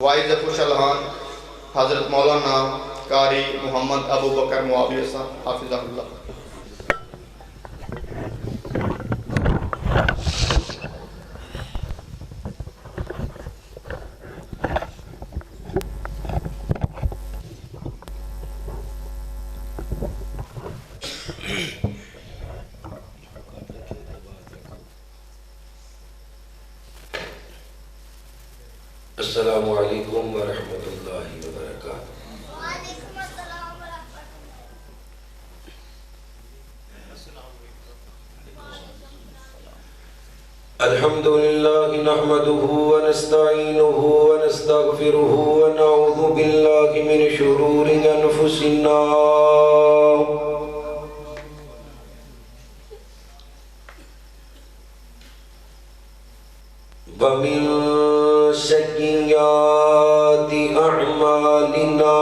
Wise خوشالحان حضرت مولانا قاری محمد ابو بکر معاویہ صاحب حافظہ اللہ۔ السلام علیکم ورحمۃ اللہ وبرکاتہ۔ وعلیکم السلام ورحمۃ اللہ۔ الحمد للہ نحمده ونستعینه ونستغفره ونعوذ باللہ من شرور انفسنا ومن سیئات اعمالنا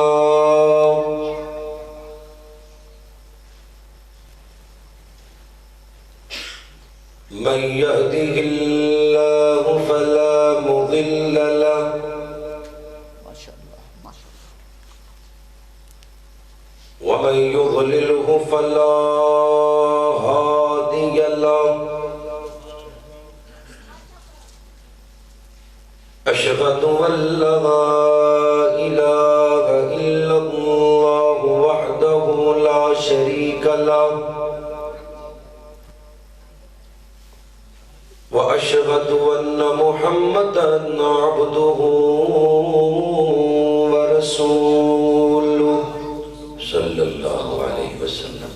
من يهده الله فلا مضل له ومن يضلله فلا هادي له أشهد أن لا إله إلا الله وحده لا شريك له وأشهد أن محمدًا عبده ورسوله صلى الله عليه وسلم۔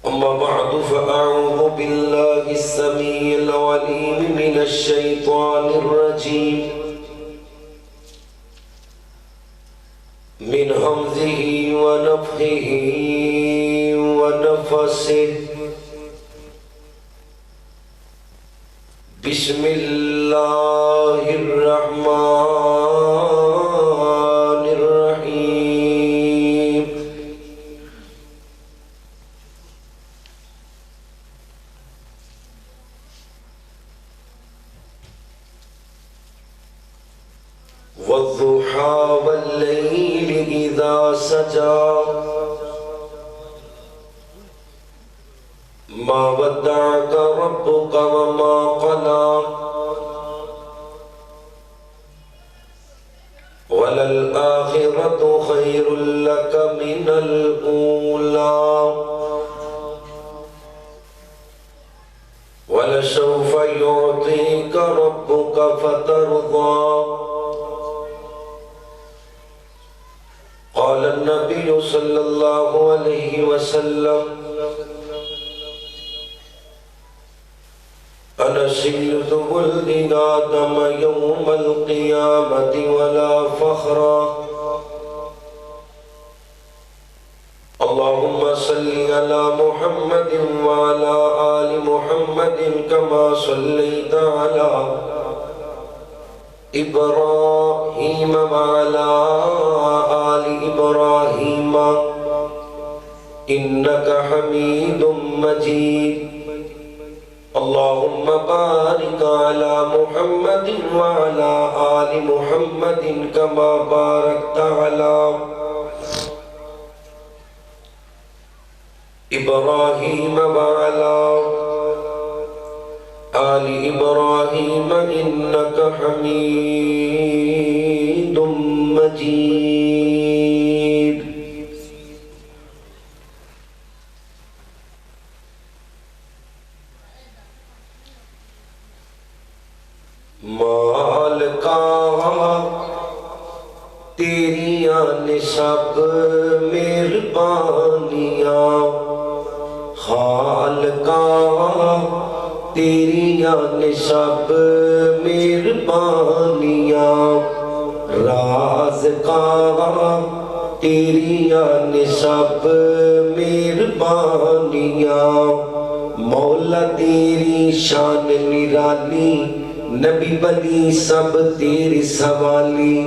أما بعد فأعوذ بالله السميع العليم من الشيطان الرجيم من همزه ونفخه ونفسه بسم الله الرحمن الرحيم۔ والضحى والليل إذا سجى ما ودعك ربك وما قلى وللآخرة خير لك من الأولى ولسوف يعطيك ربك فترضى۔ قال النبي صلى الله عليه وسلم أنا سيد ولد آدم يوم القيامة ولا فخر۔ اللهم صل على محمد وعلى آل محمد كما صليت على إبراهيم وعلى آل إبراهيم إنك حميد مجيد۔ اللهم بارك على محمد وعلى آل محمد كما باركت على إبراهيم وعلى آل إبراهيم إنك حميد مجيد۔ مالکا تیریاں نے سب مہربانیاں، خالقا تیریاں نے سب مہربانیاں، رازقا تیریاں نے سب مہربانیاں، مولا تیری شان نرالی، نبی بلی سب تیرے سوالی،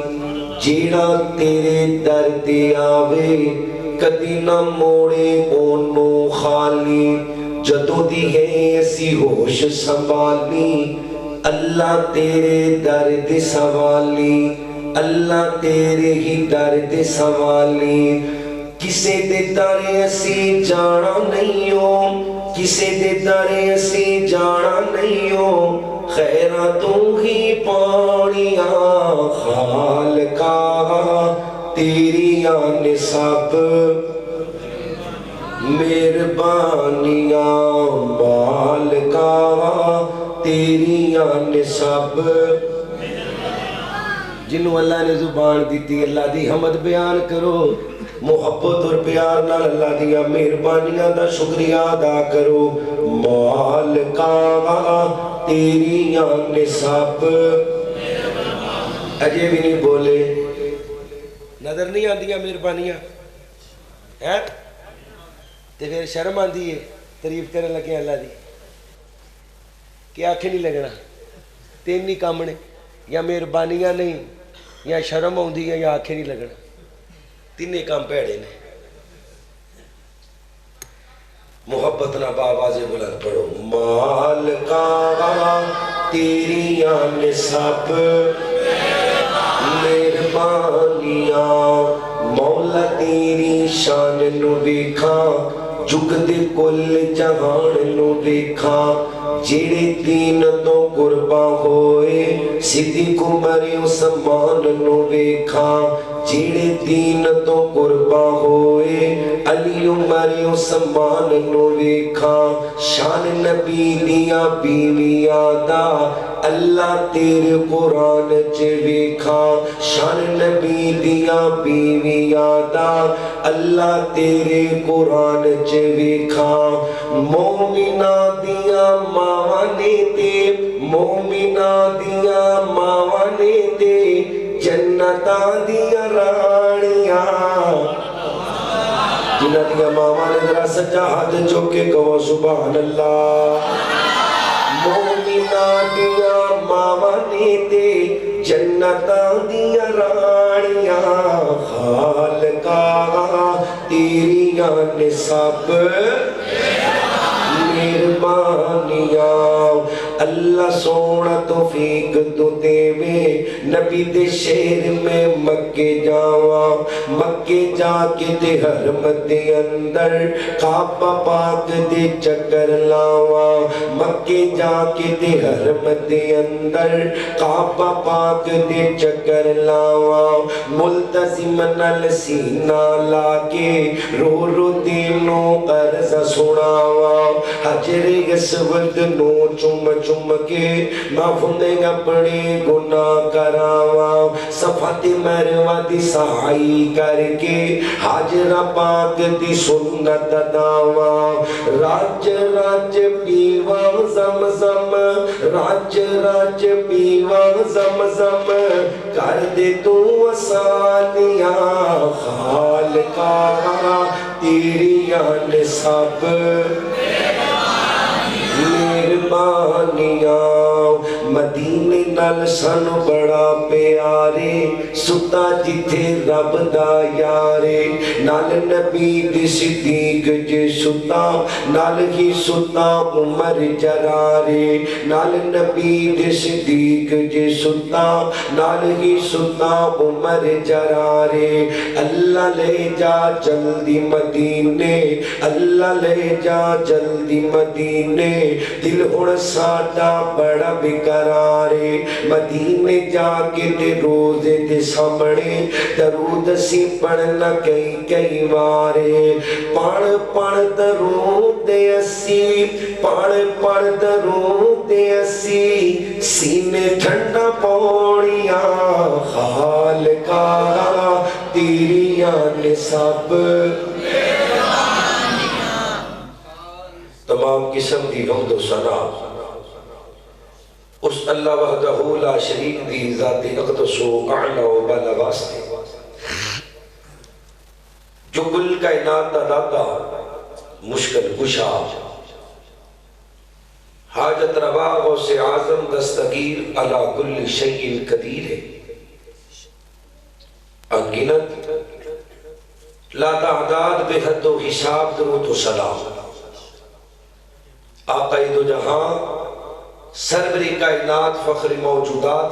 جیڑا تیرے در دے آوے کدی نہ موڑے اونوں خالی، جدوں دی ہے ایسی ہوش سنبھالی اللہ تیرے درد سوالی اللہ تیرے ہی درد سوالی کسے دے در اسی جانا نہیں ہو کسے دے در اسی جانا نہیں ہو خیرہ تو ہی پانیاں خالقا تیری آن سب مہربانیاں مالکا تیری آن سب جنہوں اللہ نے زبان دیتی اللہ دی حمد بیان کرو محبت اور پیار نال اللہ دیا مہربانیاں دا شکریہ ادا کرو مالکا تیری آن سب اجے بھی نہیں بولے نظر نہیں آندیاں مہربانیاں ہے تے پھر شرم آندی ہے تعریف کرنے لگے اللہ دی کہ آنکھیں نہیں لگنا تین نہیں کام نے یا مہربانیاں نہیں یا شرم آندی ہے یا آنکھیں نہیں لگنا تینے کام پیڑے نے محبت نہ باواز بلند پڑھو مالکا تیری آن سب مہربانیاں مولا تیری شان نو دیکھا جگ دے کل جہان نو دیکھا جیڑے تین تو قرباں ہوئے صدیق عمر عثمان نو دیکھا جیڑے تین تو قرباں ہوئے علی عمر عثمان نو دیکھا شان نبی دیا بیویاں دا اللہ تیرے قرآن چ ویکھا شان نبی دیا بیویاں دا اللہ تیرے قرآن چ ویکھا مومنہ دیا ماوانے تے مومنہ دیا ماوانے تے جنتاں دیا رانیاں جنہ دیا ماوانے ذرا سچا ہاتھ چوکے کہو سبحان اللہ مومنہ دیا ماوانے تے جنتاں دیا رانیاں خالقا تیری آن سب مہربانیاں اللہ سونا توفیق تو دیوے نبی دے شہر میں مکے جاوا مکے جا کے دے حرم دے اندر کعبہ پاک دے چکر لاوا مکے جا کے دے حرم دے اندر کعبہ پاک دے چکر لاوا ملتزم نال سینہ لا کے رو رو دینوں عرض سناوا حجر اسود نو چم چم کے معفونے اپنے گناہ کراوا صفات مروہ دی سعائی کر کے حاجرہ پاک دی سنت داوا راج راج پیوا زمزم راج راج پیوا زمزم کر دے تو آسانیاں خالقا تیری آن سب مہربانیاں مدینے نال سن بڑا پیارے ستا جتھے رب دا یارے نال نبی دی صدیق جے ستا نال ہی ستا عمر جرارے نال نبی دی صدیق جے ستا نال ہی ستا عمر جرارے اللہ لے جا جلدی مدینے اللہ لے جا جلدی مدینے دل ہن ساڈا بڑا بیقرارے مدینے جا کے تے روزے دے سامنے درود سی پڑھنا کئی کئی وارے پڑھ پڑھ درود اسی پڑھ پڑھ درود اسی سینے ٹھنڈا پوڑیاں خالقا تیری آن سب تمام قسم دی حمد و ثنا اس اللہ وحدہ لا شریک دی ذات اقدس و اعلی و بالا واسطے جو کل کائنات دا داتا مشکل کشا حاجت روا غوث اعظم دستگیر علی کل شیء قدیر ہے انگنت لا تعداد بے حد و حساب درود و سلام آقا دو جہاں سرور کائنات فخر موجودات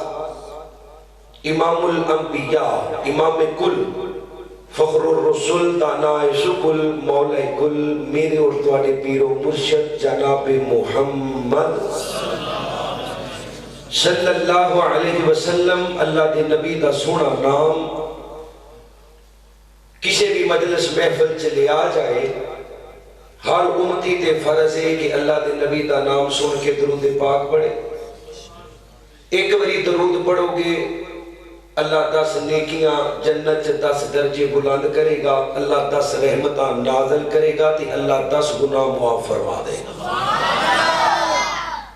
امام الانبیاء امام کل فخر الرسول دانا شکل مولا کل میرے اور تواڈے پیر و مرشد جناب محمد صلی اللہ علیہ وسلم اللہ دے نبی دا سونا نام کسی بھی مجلس محفل چلے آ جائے ہر امتی تے فرض ہے کہ اللہ دے نبی دا نام سن کے درود پاک پڑھے. ایک باری درود پڑھو گے اللہ 10 نیکیاں جنت 10 درجے بلند کرے گا, اللہ 10 رحمتاں نازل کرے گا تے اللہ 10 گناہ معاف فرما دے گا.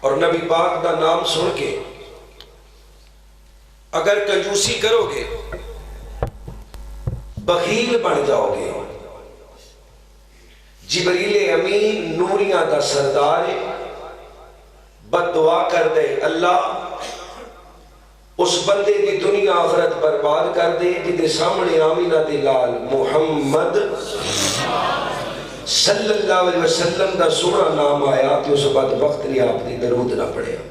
اور نبی پاک دا نام سن کے اگر کنجوسی کرو گے بخیل بن جاؤ گے. جبریل امین نوریاں دا سردار بد دعا کر دے اللہ اس بندے دی دنیا آخرت برباد کر دے جدے سامنے آمینہ دے لال محمد صلی اللہ علیہ وسلم دا سونا نام آیا کہ اس بدبخت نے آپ دی درود نہ پڑھیا.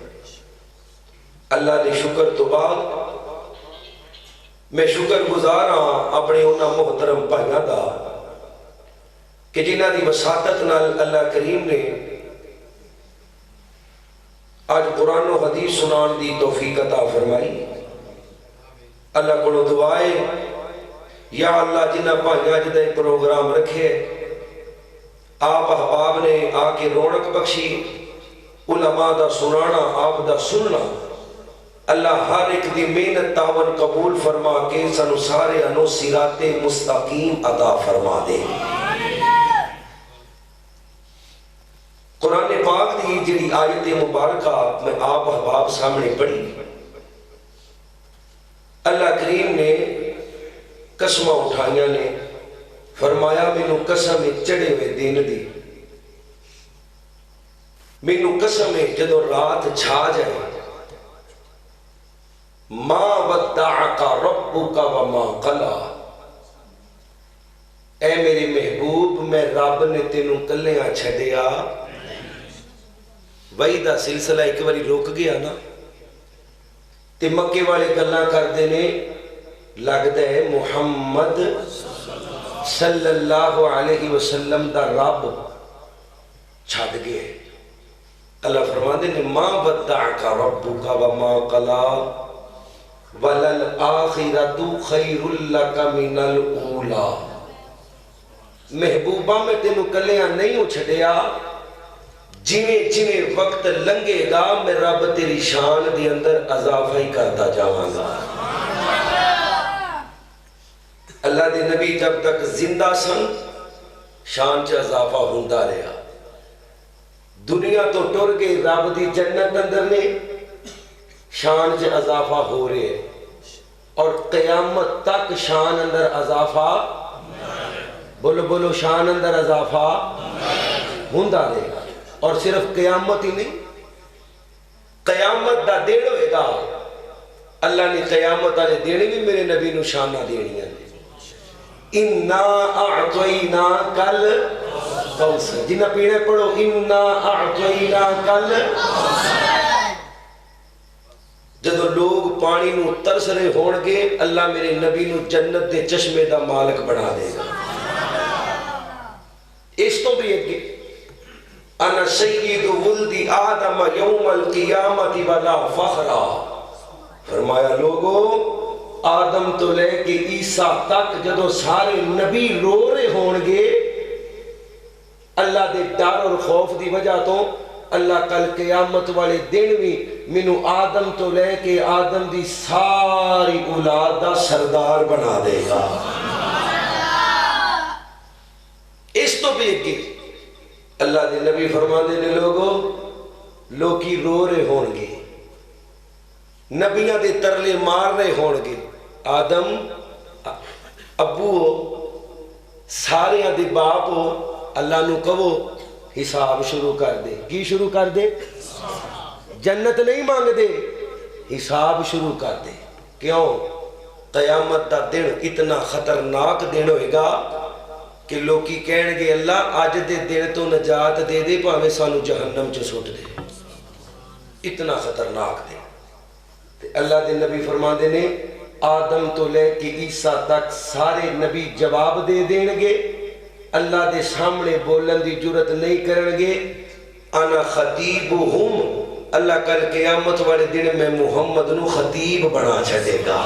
اللہ نے شکر تو بعد میں شکر گزار ہاں اپنے انہاں محترم بھائیاں دا کہ جنہ دی وساطت نال اللہ کریم نے آج قرآن و حدیث سنان دی توفیق عطا فرمائی. اللہ کو دعائے یا اللہ جنہ بھائیاں جدہ پروگرام رکھے آپ احباب نے آ کے رونق بخشی علماء دا سنانا آپ دا سننا اللہ ہر ایک دی محنت تعاون قبول فرما کے سنو سارے انو صراط مستقیم عطا فرما دے. قرآن پاک دی جڑی آیت مبارکہ میں آپ احباب سامنے پڑھی اللہ کریم نے قسمہ اٹھائیاں نے فرمایا مینوں قسم چڑھے ہوئے دن دی مینوں قسم جدو رات چھا جائے ما ودعک ربک وما قلی اے میرے محبوب میں رب نے تینوں کلیاں چھڈیا. وہی دا سلسلہ ایک باری رک گیا نا تے مکے والے گلاں کردے نے لگتا ہے محمد صلی اللہ علیہ وسلم دا رب چھڈ گئے. اللہ فرماندے نے ما ودعک ربک وما قلی وللآخرۃ خیر لک من الاولی. محبوبہ میں تینوں کلیاں نہیں چھڈیا جویں جویں وقت لنگے گا میں رب تیری شان دی اندر اضافہ ہی کرتا جاواں گا. اللہ دے نبی جب تک زندہ سن شان چ اضافہ ہوندا رہا. دنیا تو ٹر گئے رب دی جنت اندر نے شان چ اضافہ ہو رہے اور قیامت تک شان اندر اضافہ بولو بولو شان اندر اضافہ ہوندا رہے گا. اور صرف قیامت ہی نہیں قیامت دا دن ہوئے گا اللہ نے قیامت والے دن بھی میرے نبی نو شانہ دینیاں انا اعطینا کل کوثر. جنہ پیڑے پڑھو انا اعطینا کل جدو لوگ پانی نو ترس رہے ہون گے اللہ میرے نبی نو جنت دے چشمے دا مالک بنا دے گا. اس تو بھی ایک انا سید ولد آدم یوم القیامت ولا فخرا. فرمایا لوگو آدم تو لے کے عیسیٰ تک جدو سارے نبی رو رہے ہون گے اللہ دے ڈر اور خوف دی وجہ تو اللہ کل قیامت والے دن بھی منو آدم تو لے کے آدم دی ساری اولاد دا سردار بنا دے گا. اس تو بھی ایک اللہ دے نبی فرما دے نے لوگی رو رہے ہون گے نبیاں دے ترلے مار رہے ہون گے. آدم ابو سارے دے باپ ہو اللہ نو کہو حساب شروع کر دے. کی شروع کر دے؟ جنت نہیں مانگ دے حساب شروع کر دے. کیوں؟ قیامت دا دن اتنا خطرناک دن ہوئے گا کہ لوکی کہنے گے اللہ آج دے دن تو نجات دے دے پاویں سانو جہنم چ سٹ دے. اتنا خطرناک دن. تے اللہ دے نبی فرماندے نے آدم تو لے کے عیسیٰ تک سارے نبی جواب دے دیں گے, اللہ دے سامنے بولن دی جرت نہیں کرن گے. انا خطیبہم, اللہ کل قیامت والے دن میں محمد نو خطیب بنا چھڑے گا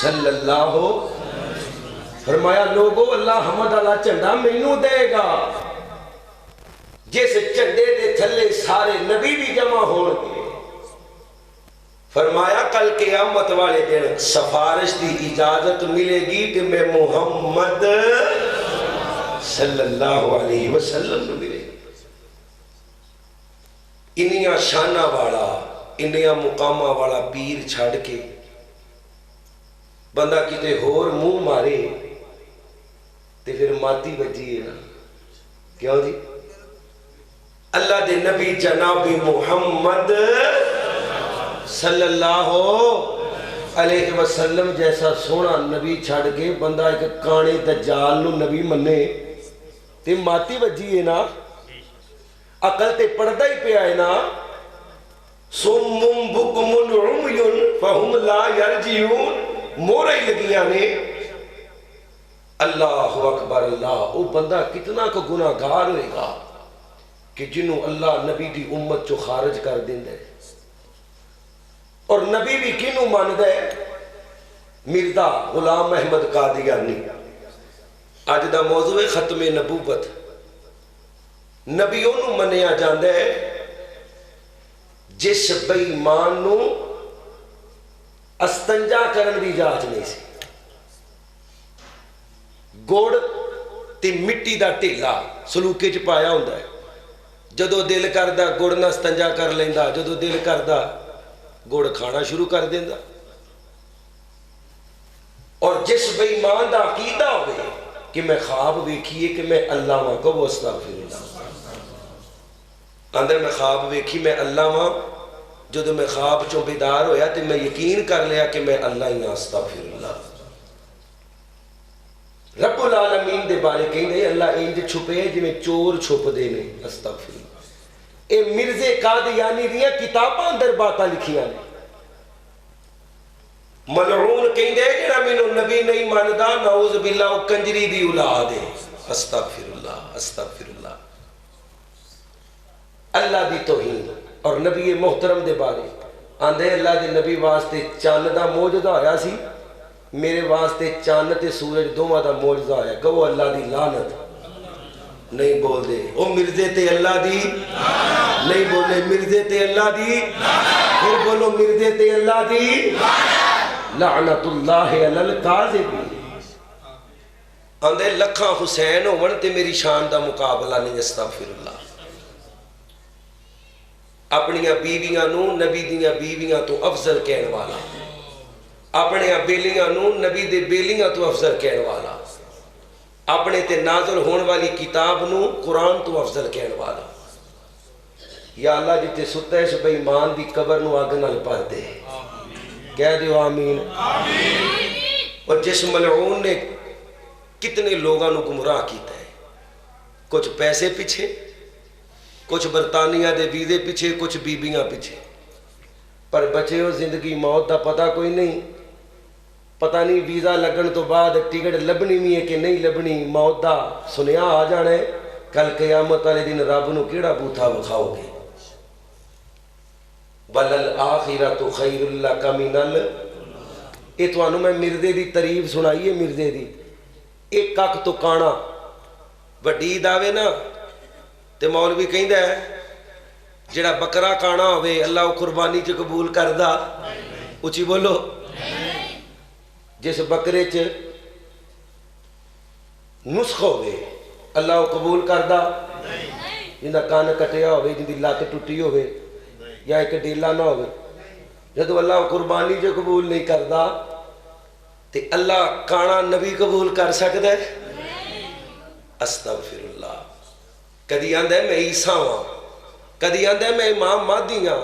صلی اللہ. فرمایا لوگو اللہ حمد اللہ جھنڈا مینوں دے گا, جس جھنڈے دے تھلے سارے نبی بھی جمع ہون گے. فرمایا کل قیامت والے دن سفارش دی اجازت ملے گی کہ میں محمد صلی اللہ علیہ وسلم نو ملے گی. انہیاں شانہ والا انہیاں مقامہ والا پیر چھڑ کے بندہ کتے ہور منہ مارے تے پھر ماتی بجی ہے نا. کیوں جی؟ اللہ دے نبی جناب محمد صلی اللہ علیہ وسلم جیسا سونا نبی چھڑ کے بندہ ایک کانے دجال نو نبی منے تے ماتی بجی ہے نا. عقل تے پردہ ہی پہ آئے نا. سمم بکم عمیون فہم لا یرجعون, مورا ہی لگیاں نے. اللہ اکبر اللہ. او بندہ کتنا کو گناہ گار ہوئے گا کہ جنہوں اللہ نبی دی امت چو خارج کر دیں دے. اور نبی بھی کنوں مان دے؟ مرزا غلام احمد قادیانی. آج دا موضوع ختم نبوت. نبیوں نو منیا جاندے جس بے ایمان نو استنجا کرن دی اجازت نہیں سی. گوڑ تے مٹی دا ٹیلا سلوکے چ پایا ہوندا ہے. جدو دل کردا گڑ نہ استنجا کر لیندا, جدو دل کردا گڑ کھانا شروع کر دیندا. اور جس بے ایمان دا عقیدہ ہوئے کہ میں خواب ویکھیے کہ میں اللہ ماں کو استغفر اللہ, اندر میں خواب ویکھی میں اللہ ماں, جدو میں خواب چوں بیدار ہویا تو میں یقین کر لیا کہ میں اللہ ہی استغفر اللہ. رب العالمین دے بارے کہیں دے اللہ انج چھپے جی میں چور چھپ دے نے استغفر اللہ. اے مرزے قادیانی دیاں کتاباں اندر باتاں لکھیاں نے. ملعون کہیں دے جڑا مینوں نبی نہیں ماندا نعوذ باللہ او کنجری دی اولاد ہے. استغفر اللہ استغفر اللہ. اللہ دی توہین. اور نبی محترم دے بارے آندھے اللہ دے نبی واسطے چاند دا موجزہ آیا سی, میرے واسطے چاند تے سورج دوواں دا موجزہ آیا. کہو اللہ دی لعنت. نہیں بول دے او مرزے تے اللہ دی نہیں بولے مرزے تے اللہ دی. پھر بولو مرزے تے اللہ دی لعنت اللہ علی الکاذبین. آندھے لکھاں حسین ہون تے میری شان دا مقابلہ نہیں. استغفر اللہ. اپنیاں بیویاں نو نبی دیاں بیویاں تو افضل کہنے والا, اپنے بیلیاں نو نبی دے بیلیاں تو افضل کہنے والا, اپنے تے نازل ہون والی کتاب نو قرآن تو افضل کہنے والا. یا اللہ جتے ستے اس بے ایمان دی قبر نو آگ نال پڑھ دے. کہہ دیو آمین. اور جس ملعون نے کتنے لوگاں نو گمراہ کیتا ہے, کچھ پیسے پیچھے, کچھ برطانیہ دے ویزے پیچھے, کچھ بیبیاں پیچھے. پر بچے ہو زندگی موت دا پتہ کوئی نہیں. پتہ نہیں ویزا لگن تو بعد ٹکٹ لبنی بھی ہے کہ نہیں لبنی. موت دا سنیا آ جانا ہے. کل قیامت والے دن رب نو کیڑا بوتھا وکھاؤ گے؟ وَلَلْآخِرَةُ خَيْرٌ لَكَ مِنَ اے توانو میں مرزے دی تعریف سنائیے. مرزے دی ایک کک تو کانا وڈی داوے نا تے مولوی کہندا ہے جڑا بکرا کانا ہوئے اللہ قربانی چ قبول کردا. اچھی بولو. جس بکرے چ نسخ ہوئے اللہ قبول کردا. جندا کان کٹیا ہوئے, جن دی لت ٹوٹی ہوئے یا ایک ڈیلا نہ ہوئے, جدو اللہ قربانی چ قبول نہیں کردا تے اللہ کانا نبی قبول کر سکدا ہے؟ استغفر اللہ. کدی آندا ہے میں عیسیٰ ہاں, کدی آندا ہے میں امام مہدی ہاں,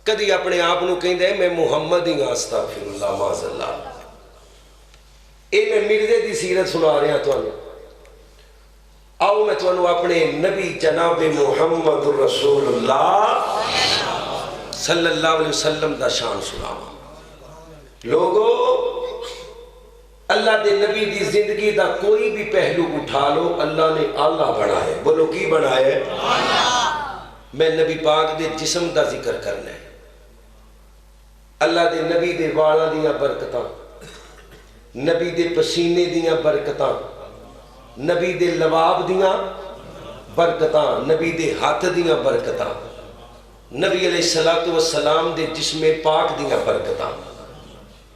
کدی اپنے آپ نو کہندا ہے میں محمد ہی ہاں. استغفر اللہ معاذ اللہ. اے میں مرزے دی سیرت سنا رہا تانوں. آؤ میں تمہیں اپنے نبی جناب محمد رسول اللہ صلی اللہ علیہ وسلم دا شان سناواں۔ لوگو اللہ دے نبی دی زندگی دا کوئی بھی پہلو اٹھا لو، اللہ نے آلہ بنائے۔ بولو کی بنائے؟ میں نبی پاک دے جسم دا ذکر کرنا ہے۔ اللہ دے نبی دے والا دیاں برکتاں، نبی دے پسینے دیاں برکتاں، نبی دے لباب دیاں برکتاں، نبی دے ہاتھ دیاں برکتاں، نبی علیہ السلام دے جسم پاک دیاں برکتاں۔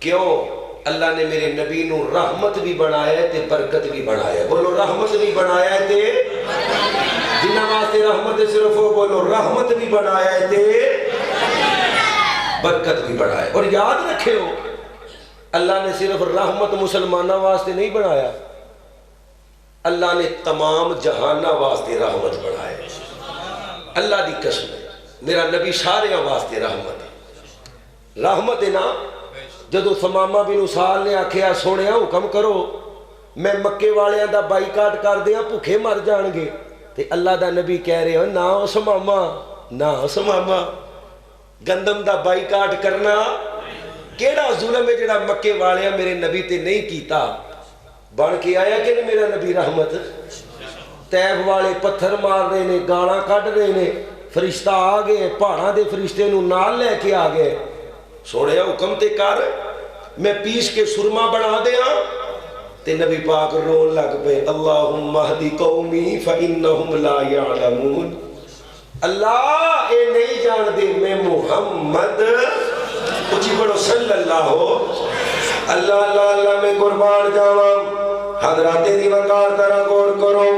کیوں؟ اللہ نے میرے نبی نو رحمت بھی بنایا ہے تے برکت بھی بنایا ہے۔ بولو رحمت بھی بنایا ہے تے جنہ واسطے رحمت صرف ہو، بولو رحمت بھی بنایا ہے تے برکت بھی بنایا ہے۔ اور یاد رکھے ہو اللہ نے صرف رحمت مسلمانہ واسطے نہیں بنایا، اللہ نے تمام جہانہ واسطے رحمت بنایا ہے۔ اللہ دی قسم ہے میرا نبی سارے واسطے رحمت ہے۔ رحمت ہے نا، جدو ثمامہ بن اسال نے آکھیا سونیا حکم کرو میں مکے والیاں دا بائیکاٹ کر دیاں بھوکے مر جان گے، تے اللہ دا نبی کہہ رہے ہو نہ ثمامہ نہ ثمامہ، گندم دا بائیکاٹ کرنا کیڑا ظلم ہے جڑا مکے والیاں میرے نبی تے نہیں کیتا؟ بن کے آیا کہ نہیں میرا نبی رحمت؟ طیف والے پتھر مار رہے نے، گالاں کڈ رہے نے، فرشتہ آ گئے، پہاڑاں دے فرشتے نو نال لے کے آ گئے، سوڑیا حکم تے کر میں پیس کے سرما بنا دیاں، تے نبی پاک رون لگ پے اللہم اہدی قومی فإنہم لا یعلمون۔ اللہ اے نہیں جان دے میں محمد اچھی بڑھو صلی اللہ ہو اللہ اللہ اللہ میں قربان جاواں۔ حضرات دی وقار ترہ غور کرو،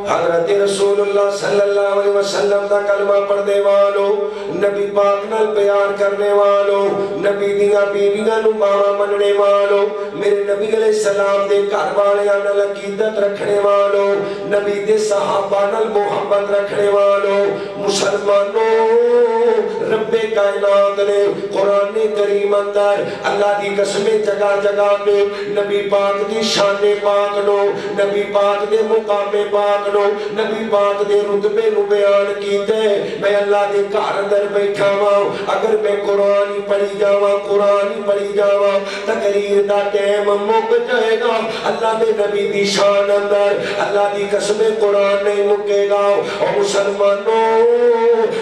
حضرت رسول اللہ صلی اللہ علیہ وسلم دا کلمہ پڑھنے والو، نبی پاک نال بیان کرنے والو، نبی دیاں بیویاں نو ماواں مننے والو، میرے نبی علیہ السلام دے گھر والیاں نال عقیدت رکھنے والو، نبی دے صحابہ نال محبت رکھنے والو، مسلمانوں رب کائنات نے قرآن کریم اندر اللہ دی قسمیں جگہ جگہ پہ نبی پاک دی شان پاک نو، نبی پاک دے مقام پاک نو، نبی پاک دے رتبے نو بیان کیتے۔ میں اللہ دے گھر اندر بیٹھا ہاں، اگر میں قرآن ہی پڑھی جاواں قرآن ہی پڑھی جاواں تقریر دا ٹائم مک جائے گا، اللہ دے نبی دی شان اندر اللہ دی قسم قرآن نہیں مکے گا۔ اور مسلمانوں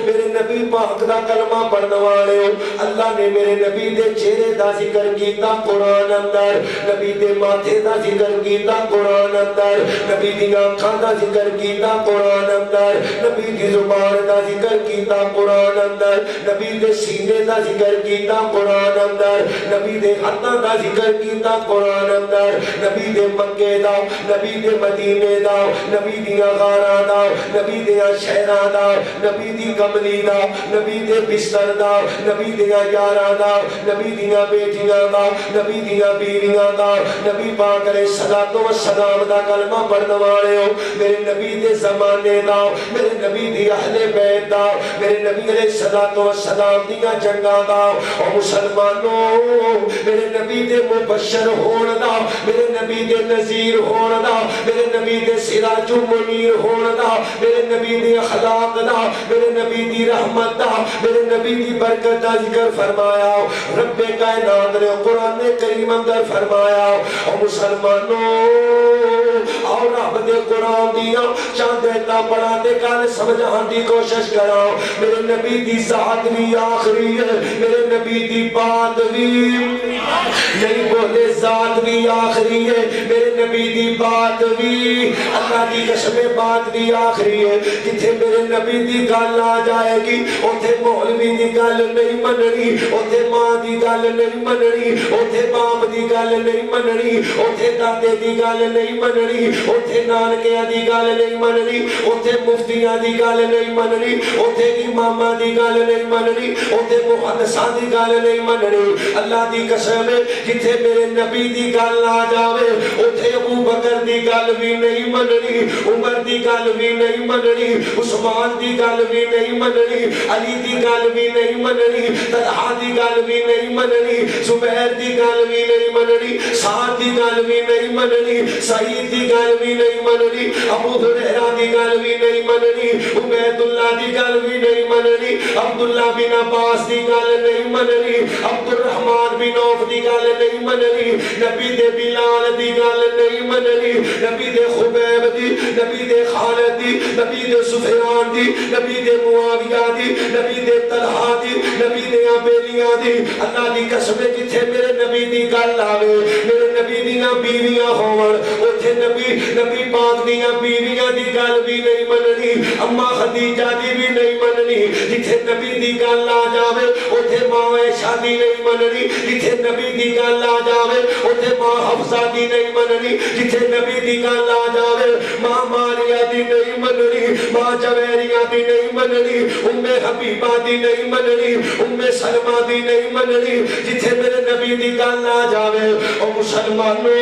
میرے نبی پاک دا کلمہ پڑھنے والے ہو، اللہ نے میرے نبی دے چہرے دا ذکر کیتا قرآن اندر، نبی دے ماتھے دا ذکر کیتا قرآن اندر، نبی دی آنکھاں دا ذکر کیتا قرآن اندر، نبی دی زبان دا ذکر کیتا قرآن اندر، نبی دے سینے دا ذکر کیتا قرآن اندر، نبی دے ہتھاں دا ذکر کیتا قرآن اندر، نبی دے مکے دا، نبی دے مدینے دا، نبی دی غاراں دا، نبی دے شہراں دا، نبی دی کملی دا، نبی دے بستر دا، نبی دے یاراں دا، نبی دیاں بیٹیاں دا، نبی دیاں بیویاں دا، نبی پاک علیہ السلام دا کلمہ پڑھنے والے ہو، میرے نبی دے زمانے دا، میرے نبی دی اہل بیت دا، میرے نبی علیہ السلام دیاں جنگاں دا، اور مسلمانوں میرے نبی دے مبشر ہون دا، میرے نبی دے نذیر ہون دا، میرے نبی دے سراج منیر ہون دا، میرے نبی دے اخلاق دا، میرے نبی دی رحمت دا، میرے نبی دی برکت دا ذکر فرمایا رب کائنات نے قرآن کریم اندر فرمایا۔ اور مسلمانوں اور رب دے قرآن دیا چاندے تا پڑھا دے کال سمجھان دی کوشش کرا، میرے نبی دی ذات بھی آخری ہے، میرے نبی دی بات بھی نہیں بولے ذات بھی آخری ہے، میرے نبی دی بات بھی اللہ دی قسم بات بھی آخری ہے۔ جتھے میرے نبی دی گل آ جائے گی اوتھے مولوی دی گل نہیں مننی، اوتھے ماں دی گل نہیں مننی، اوتھے باپ دی گل نہیں مننی، اوتھے دادے دی گل نہیں مننی، اوتھے نانکیاں دی گل نہیں مننی، اوتھے مفتیاں دی گل نہیں مننی، اوتھے اماماں دی گل نہیں مننی، اوتھے محدثاں دی گل نہیں مننی۔ اللہ دی قسم ہے جتھے میرے نبی دی گل آ جاوے اوتھے ابو بکر دی گل بھی نہیں مننی، عمر دی گل بھی نہیں مننی، عثمان دی گل بھی نہیں مننی، علی دی گل بھی نہیں مننی، طلحہ دی گل بھی نہیں نہیں مننی، زبیر دی گل بھی نہیں مننی، سعد دی گل بھی نہیں مننی، سعید دی گل بھی نہیں مننی، ابو ہریرہ دی گل بھی نہیں مننی، عبید اللہ دی گل بھی نہیں مننی، عبداللہ بن عباس دی گل نہیں مننی، عبد الرحمن بن عوف دی گل نہیں مننی، نبی دے بلال دی گل نہیں مننی، نبی دے خبیب دی، نبی دے خالد دی، نبی دے سفیان دی، نبی دے معاویہ دی، نبی دے طلحہ دی، نبی دے عبیلیہ دی۔ اللہ دی قسم جتھے میرے نبی دی گل آوے، میرے نبی دیاں بیویاں ہون، اوتھے نبی پاک دیاں بیویاں دی گل بھی نہیں مننی، اما خدیجہ دی بھی نہیں مننی۔ جتھے نبی دی گل آ جاوے اوتھے ماں عائشہ دی نہیں مننی، جتھے نبی دی گل آ جاوے اوتھے ماں حفصہ دی نہیں مننی، جتھے نبی دی گل آ جاوے ماں ماریہ دی نہیں مننی، ماں جویریہ دی نہیں مننی، ام حبیبہ دی نہیں مننی، ام سلمہ دی نہیں مننی۔ جتھے میرے نبی دی گل آ جاوے او مسلمانوں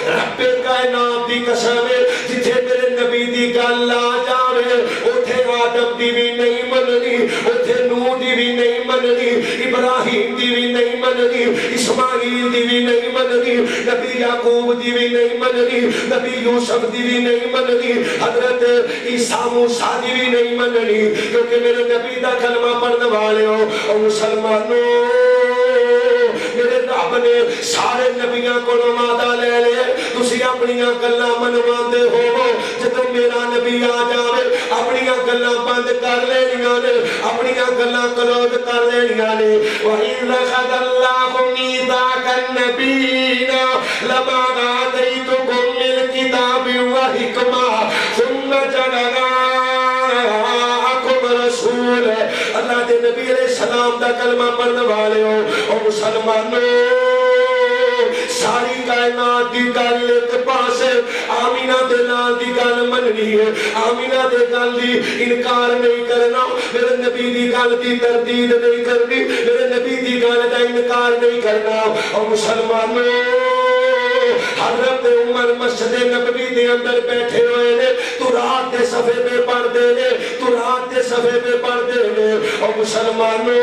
رب کائنات دی قسم ہے، جتھے میرے نبی دی گل آ جاوے اوتھے آدم دی بھی نہیں مننی، اوتھے نوح دی بھی نہیں مننی، ابراہیم دی بھی نہیں مننی، اسماعیل دی بھی نہیں مننی، نبی یعقوب دی بھی نہیں مننی، نبی یوسف دی بھی نہیں مننی، حضرت عیسیٰ موسیٰ دی بھی نہیں مننی، کیونکہ میرے نبی دا کلمہ پڑھنے والے ہو اور مسلمانوں میرے رب نے سارے نبیاں کو وعدہ لے لے، تسی اپنیاں گلاں منواندے ہو، جدوں میرا نبی آ جاوے اپنیاں گلاں بند کر لینیاں نے، اپنیاں گلاں کلوز کر لینیاں نے۔ وَإِذْ أَخَذَ اللَّهُ مِيثَاقَ النَّبِيِّينَ لَمَا آتَيْتُكُم مِّنَ الْكِتَابِ وَالْحِكْمَةِ ثُمَّ جَعَلْنَاكُمْ رَسُولًا۔ اللہ دے نبی علیہ السلام دا کلمہ پڑھنے والے ہو اور مسلمانوں ساری کائنات دی گل ایک پاسے آمینہ دے نال دی گل مننی ہے، آمینہ دے گل دی انکار نہیں کرنا، میرے نبی دی گل دی تردید نہیں کرنی، میرے نبی دی گل دا انکار نہیں کرنا۔ اور مسلمانوں حضرت عمر مسجد نبوی دے اندر بیٹھے ہوئے نے، تو رات دے صفحے پہ پڑھ دے نے، تو رات دے صفحے پہ پڑھ دے نے۔ اور مسلمانوں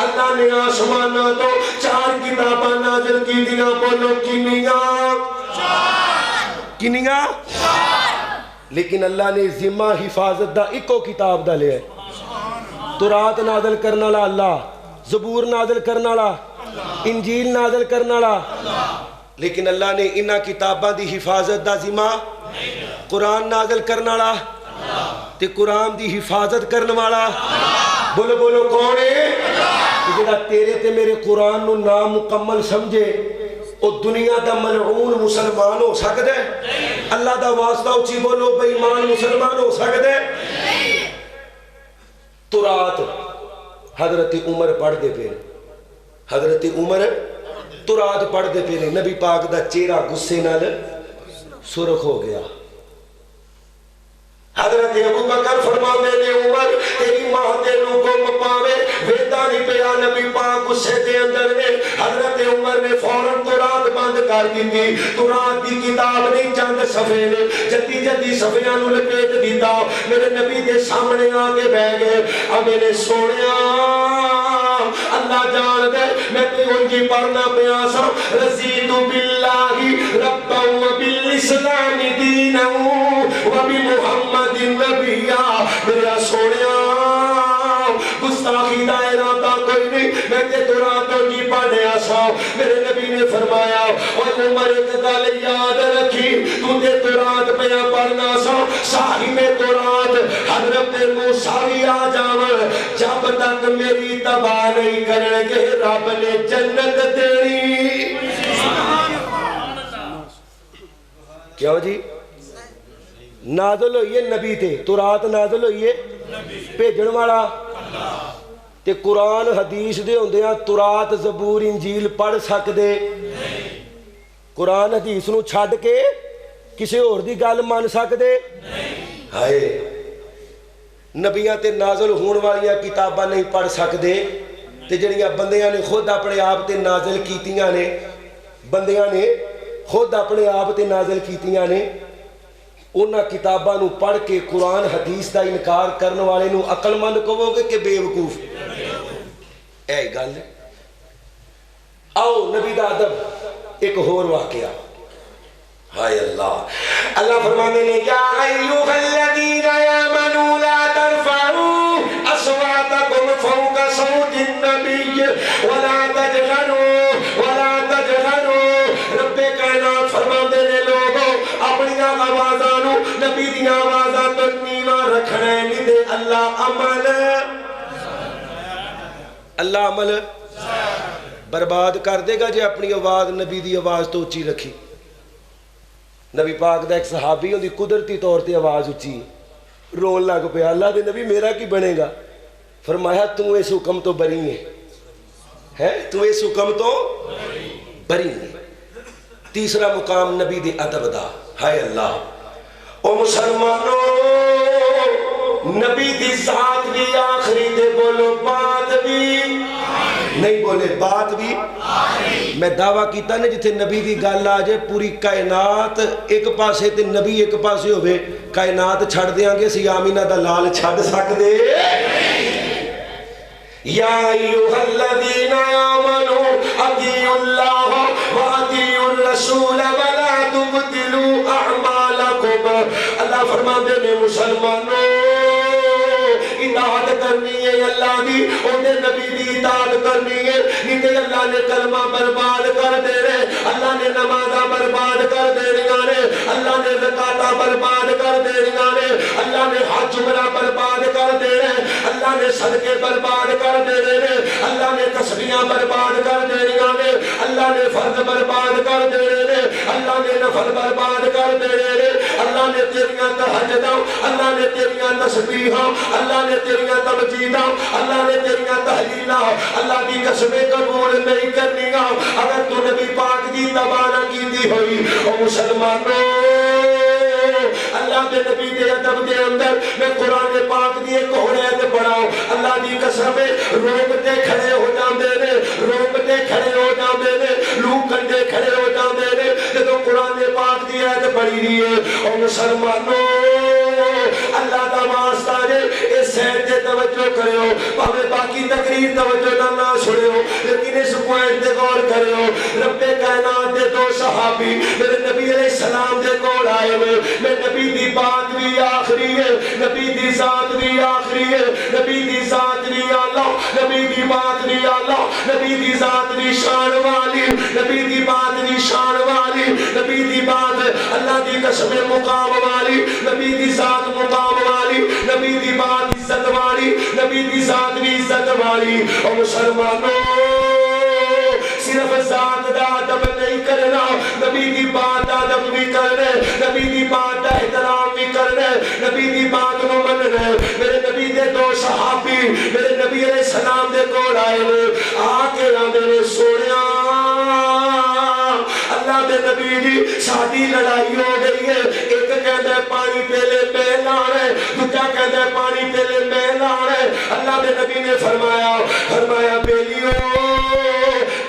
اللہ نے آسمانہ تو 4 کتاباں نازل کی دیاں، بولو کنیاں؟ کنیاں؟ لیکن اللہ نے ذمہ حفاظت دا ایکو کتاب دا لیا ہے۔ تورات نازل کرنا والا اللہ، زبور نازل کرنا والا، انجیل نازل کرنا والا، لیکن اللہ نے انہاں کتاباں دی حفاظت دا ذمہ قرآن نازل کرنا والا تے قرآن دی حفاظت کرنے والا بولو بولو کون ہے؟ جڑا تیرے تے میرے قرآن نو نامکمل سمجھے او دنیا دا ملعون مسلمان ہو سکتا ہے؟ اللہ دا واسطہ اچھی بولو بے ایمان مسلمان ہو سکتا ہے؟ تورات حضرت عمر پڑھ دے پہ، حضرت عمر تورات پڑھ دے پہ، نبی پاک دا چہرہ غصے نال سرخ ہو گیا۔ حضرت ابو بکر فرماتے نے عمر تیری ماں تینوں گم پاوے، ویدا نہیں پیا نبی پاک غصے دے اندر نے۔ حضرت عمر نے فوراً تورات بند کر دی تھی، تورات دی کتاب نہیں چند صفحے نے، جدی جدی صفحیاں نو لپیٹ دیتا، میرے نبی دے سامنے آگے بہ گئے۔ اب میرے سونیا اللہ جان دے میں تے انجی پڑھنا پیا سا، رضیت باللہ ربا وبالاسلام دینا وبمحمد نبیا۔ میرا سونیا گستاخی دا ارادہ کوئی نہیں، میں تے تورات انجی پڑھیا سا۔ میرے نبی نے فرمایا اوے عمر ایک گل یاد رکھی، تو تے تورات پیا پڑھنا سا، صاحب تورات حضرت موسیٰ بھی آ جاون، جب تک میری تباہ نہیں کریں گے رب نے جنت تیری۔ کیوں جی؟ نازل ہوئیے نبی تے، تورات نازل ہوئیے بھیجن والا تے قرآن حدیث دے ہوندیاں تورات زبور انجیل پڑھ سکدے؟ قرآن حدیث نو چھڈ کے کسی اور دی گل من سکدے؟ ہائے نبیاں تے نازل ہون والیاں کتاباں نہیں پڑھ سکدے تے جڑیاں بندیاں نے خود اپنے آپ تے نازل کیتیاں نے، بندیاں نے خود اپنے آپ تے نازل کیتیاں نے، انہاں کتاباں نو پڑھ کے قرآن حدیث دا انکار کرنے والے نو عقل مند کہو گے کہ بے وقوف؟ اے گل آؤ نبی دا ادب ایک اور واقعہ ہائے اللہ اللہ فرمانے نے یا ایوہ الذین آمنوا لا ترفعوا اصواتکم فوق صوت النبی ولا تجہروا رب کائنات فرمانے نے لوگوں اپنی آوازانو نبی دی آوازاں تو نیواں رکھنے نہیں دے اللہ عمل برباد کر دے گا جے اپنی آواز نبی دی آواز تو اچھی رکھی نبی پاک دا ایک صحابی ان دی قدرتی طور تے آواز اچھی رون لگ پیا اللہ دے نبی میرا کی بنے گا فرمایا تو اس حکم تو بری ہے تو اس حکم تو بری ہے تیسرا مقام نبی دی ادب دا ہائے اللہ او مسلمانوں نبی دی ذات بھی آخری دے بولو بات بھی نہیں بولے بات بھی میں دعویٰ کیتا نے جتھے نبی دی گل آ جائے پوری کائنات ایک پاسے تے نبی ایک پاسے ہوئے کائنات چھڑ دیاں گے سی آمینہ دا لال چھڑ سکدے یا ایوہ الذین آمنوا اطیعوا اللہ واطیعوا الرسول ولا تبطلوا اعمالکم اللہ فرماتے ہیں مسلمانوں اطاعت کرنی ہے اللہ دی انہیں نبی دی اطاعت کرنی ہے نہیں تے اللہ نے کلمہ برباد کر دے رہے اللہ نے نمازہ برباد کر دے رہے اللہ نے زکاتہ برباد کر دے رہے اللہ نے حج عمرہ برباد کر دے رہے اللہ نے صدقے برباد کر دے رہے اللہ نے تسبیحاں برباد کر دے رہے اللہ نے فرض برباد کر دے رہے اللہ نے نفل برباد کر دے رہے اللہ نے تیریاں تہجداں اللہ نے تیریاں تسبیحاں اللہ نے تیریاں تمجیداں اللہ نے تیریاں تحلیلاں اللہ دی قسمیں قبول نہیں کرنیاں اگر تو نبی پاک دی تباہ نہ کیتی ہوئی او مسلمانوں اللہ دے نبی دے ادب دے اندر میں قرآن پاک دی ایک اور آیت پڑھاؤں اللہ دی قسمیں روکتے کھڑے ہو جاندے نے روکتے کھڑے ہو جاندے نے لو کنڈے کھڑے ہو جاندے نے جدوں قرآن پاک دی آیت پڑھی رہی ہے او مسلمانوں اللہ دا واسطہ جے اس سیٹ تے توجہ کرے ہو پاوے باقی تقریر توجہ نہ سنے ہو لیکن اس پوائنٹ تے غور کرے ہو رب کائنات دے دو صحابی میرے نبی علیہ السلام دے کول آئے ہوئے میں نبی دی بات بھی آخری ہے نبی دی ذات بھی آخری ہے نبی دی ذات بھی اللہ نبی دی بات بھی اللہ نبی دی ذات بھی شان والی نبی دی بات بھی شان والی نبی دی بات اللہ دی قسم مقام والی نبی دی ذات مقام والی نبی دی بات عزت والی نبی دی ذات بھی عزت والی اور مسلمانوں صرف ذات دا ادب نہیں کرنا نبی دی بات دا ادب بھی کرنے نبی دی بات دا احترام بھی کرنے نبی دی بات نو مننے میرے نبی دے دو صحابی میرے نبی علیہ السلام دے کول آئے آکے میرے سونیا اللہ دے نبی دی سادی لڑائی ہو گئی ہے ایک کہتا ہے پانی پہلے میں لانے دوسرا کہتا ہے پانی پہلے میں لانے اللہ دے نبی نے فرمایا بیلیو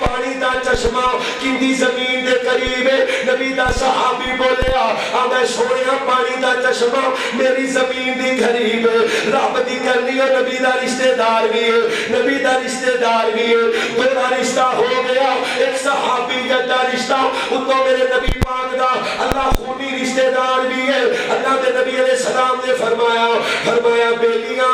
پانی دا چشمہ کندی زمین دے قریب ہے نبی دا صحابی بولیا آدھے سوڑیا پانی دا چشمہ میری زمین دی قریب ہے رب دی کرنی ہے نبی دا رشتہ دار بھی ہے نبی دا رشتہ دار بھی ہے میرا رشتہ ہو گیا ایک صحابی جدہ رشتہ ان کو میرے نبی پاک دا اللہ خونی رشتہ دار بھی ہے اللہ دے نبی علیہ السلام نے فرمایا بیلیاں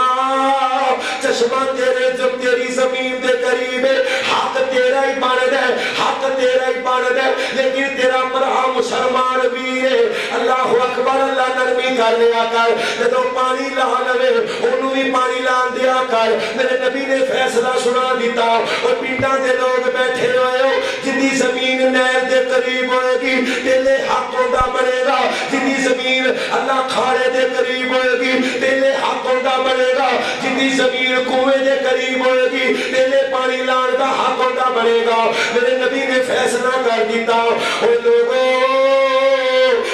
چشمہ تیرے جب تیری زمین دے قریب ہے حق تیرا ہی بن دے حق تیرا ہی بن دے لیکن تیرا برہا مسلمان بھی ہے اللہ اکبر اللہ نرمی کر لیا کر جدو پانی لان لے انہوں بھی پانی لان دیا کر میرے نبی نے فیصلہ سنا دیتا اور پینڈا دے لوگ بیٹھے ہوئے ہو جنی زمین نہر دے قریب ہوئے گی تیلے حق ہوندہ بنے گا جنی زمین اللہ کھاڑے دے قریب ہوئے گی تیلے حق ہوندہ بنے گا جنی زمین کنویں دے قریب ہوئے گی تیلے پانی لان دا حق ہوندہ بنے گا میرے نبی نے فیصلہ کر دیتا اور لوگوں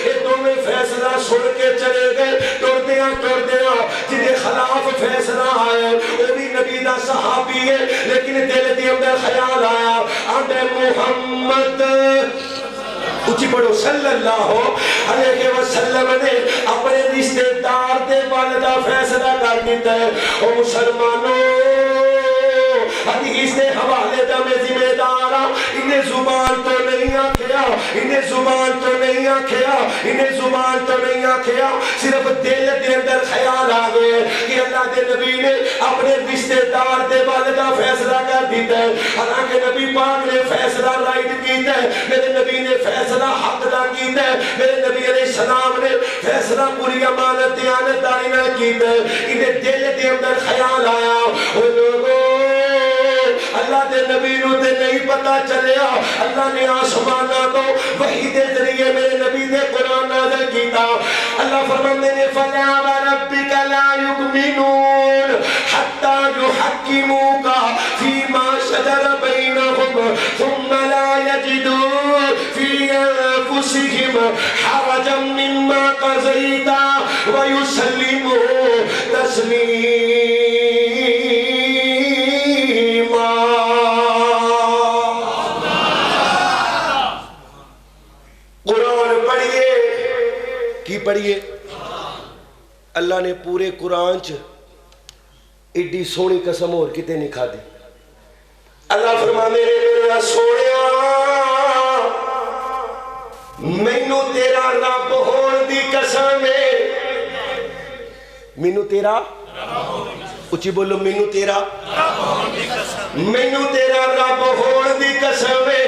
یہ دونوں فیصلہ سن کے چلے گئے ٹردیاں جنہیں خلاف فیصلہ آئے وہ بھی نبی دا صحابی ہے لیکن دل دی اندر خیال آیا آدھے محمد اچھی پڑھو صلی اللہ علیہ وسلم نے اپنے رشتے دار دے والدہ فیصلہ کر دیتا ہے او مسلمانوں حدیث دے حوالے دا میں ذمہ دار ہاں انہیں زبان تو نہیں آکھیا انہیں زبان تو نہیں آکھیا انہیں زبان تو نہیں آکھیا صرف دل دے اندر خیال آ گئے کہ اللہ دے نبی نے اپنے رشتے دار دے والدہ فیصلہ کر دیتا ہے حالانکہ نبی پاک نے فیصلہ رائٹ کیتا ہے میرے نبی نے فیصلہ حق دا کیتا ہے میرے نبی علیہ السلام نے فیصلہ پوری امانت دیانتداری نہ کیتا ہے انہیں دل دے اندر خیال آیا او لوگوں اللہ دے نبی نو تے نہیں پتا چلیا اللہ نے آسمانہ تو وحی دے ذریعے میرے نبی دے قرآن نازل کیتا اللہ فرماندے نے فَلَا وَرَبِّكَ لَا يُؤْمِنُونَ حَتَّى يُحَكِّمُوكَ فِي مَا شَجَرَ بَيْنَهُمْ ثُمَّ لَا يَجِدُوا فِي أَنفُسِهِمْ حَرَجًا مِّمَّا قَضَيْتَ وَيُسَلِّمُوا تَسْلِيمًا پڑھیے اللہ نے پورے قرآن چ ایڈی سونی قسم اور کتے نہیں کھا دی اللہ فرمانے میرا سونیا مینو تیرا رب ہون دی قسم ہے مینو تیرا اچھی بولو مینو تیرا رب ہون دی قسم ہے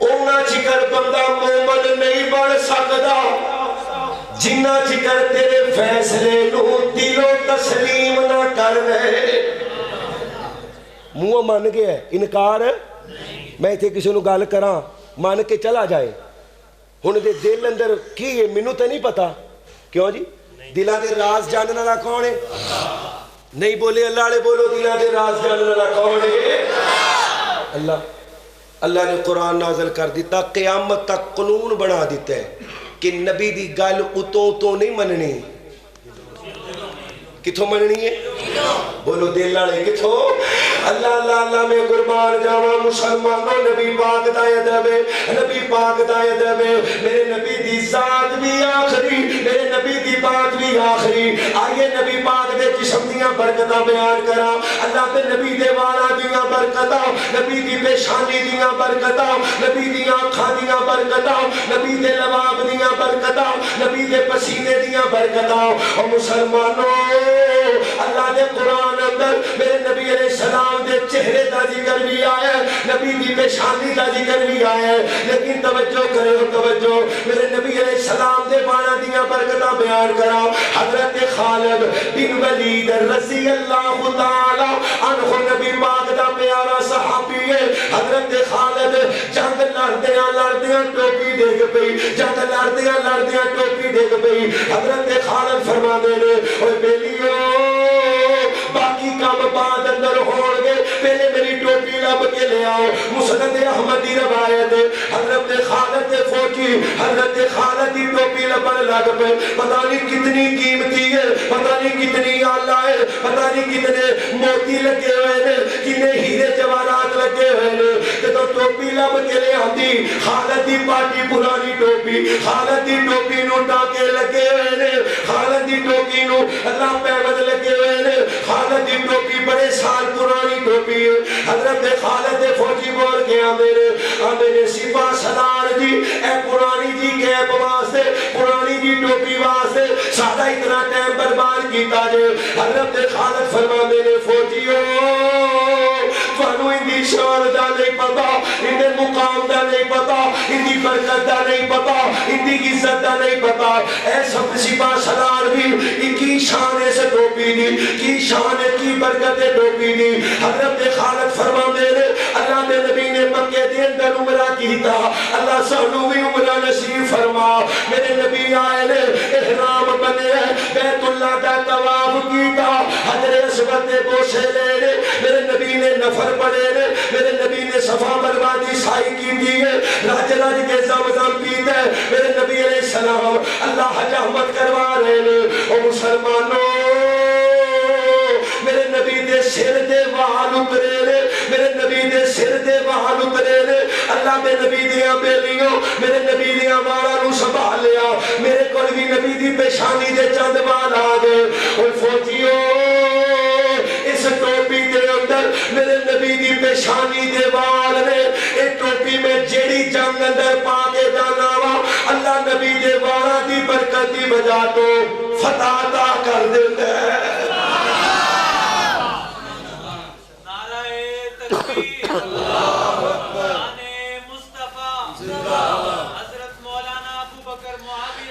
اونا چکر بندہ مومن نہیں بڑھ سکتا جنہ چکر تیرے فیصلے نو دلو تسلیم نہ کر رہے منہ مان گیا ہے انکار میں تھے کسی نو گال کراں مان کے چلا جائے ہن دے دل اندر کی ہے مینوں تے نہیں پتا کیوں جی دلاں دے راز جاننے والا کون ہے نہیں بولے اللہ والے بولو دلاں دے راز جاننے والا کون ہے اللہ نے قرآن نازل کر دیتا قیامت تک قانون بنا دیتا ہے کہ نبی دی گل اتوں نہیں مننی کتھوں مننی ہے بولو دل والے کتھوں اللہ میں قربان جاواں مسلمانوں نبی پاک دا ادب نبی پاک دا ادب میرے نبی دی ذات بھی آخری میرے نبی دی بات بھی آخری آئیے نبی پاک دے جسم دیاں برکتاں بیان کرا اللہ دے نبی دے والا دیاں برکتاں نبی دی پیشانی دیاں برکتاں نبی دیاں آنکھاں دیاں برکتاں نبی دے لباب دیاں برکتاں نبی دے پسینے دیاں برکتاں اور مسلمانوں اللہ دے قرآن اندر میرے نبی علیہ السلام دے چہرے دا ذکر بھی آیا ہے نبی دی پیشانی دا ذکر بھی آیا ہے لیکن توجہ کرو توجہ میرے نبی علیہ السلام دے بانا دیاں برکتاں بیان کرا حضرت خالد بن ولید رضی اللہ تعالی عنہ نبی پاک دا پیارا صحابی ہے حضرت خالد جنگ لڑدیاں ٹوپی ڈگ پئی جنگ لڑدیاں ٹوپی ڈگ پئی حضرت خالد فرما دے نے اوے بیلیو باقی کام بعد اندر ہون گے پہلے میری ٹوپی لب کے لے آؤ مسند احمدی روایت حضرت خالد فوجی حضرت خالد کی ٹوپی لبن لگ پہ پتہ نہیں کتنی قیمتی ہے پتہ نہیں کتنی آلہ ہے پتہ نہیں کتنے موتی لگے ہوئے نے کتنے ہیرے جواہرات لگے ہوئے نے کہ تو ٹوپی لب کے لے آتی خالد کی پاٹی پرانی ٹوپی خالد کی ٹوپی نو ٹاکے لگے ہوئے نے خالد کی ٹوپی نو اللہ پیمد لگے ہوئے نے خالد کی ٹوپی بڑے سال پرانی ٹوپی ہے حضرت خالد فوجی بول گیا میرے سپاہ سالار جی اے پرانی جی کیپ واسطے پرانی جی ٹوپی واسطے سادہ اتنا ٹائم برباد کیتا جے حضرت خالد فرما میرے فوجیوں فانو اندی شان دا نہیں پتا اندے مقام دا نہیں پتا اندی برکت دا نہیں پتا اندی عزت دا نہیں پتا اے سب سپاہ سالار بھی کی شان ہے سے ٹوپی دی کی شان ہے کی برکت ہے ٹوپی دی حضرت خالد فرما میرے اللہ نے نبی نے مکہ دے اندر عمرہ کیتا اللہ سانو بھی عمرہ نصیب فرما میرے نبی آئے نے احرام بنے بیت اللہ دا طواف کیتا حجر اسود دے بوسے لے لے میرے نبی نے نفر پڑے نے میرے نبی نے صفا مروہ سائی کی دی ہے راج کے زمزم پیتے میرے نبی علیہ السلام اللہ حج احمد کروا رہے نے او مسلمانوں میرے نبی دے سر دے وحال اترے لے میرے نبی دے سر دے وحال اترے لے اللہ میں نبی دیا بیلیوں میرے نبی دیا مارا نو سنبھال لیا میرے کول بھی نبی دی پیشانی دے چند بال آ گئے اور فوجیوں اس ٹوپی دے اندر میرے نبی دی پیشانی دے وال نے اے ٹوپی میں جیڑی جنگ اندر پا کے جانا وا اللہ نبی دے والا دی برکت دی وجہ تو فتح عطا کر دیندا ہے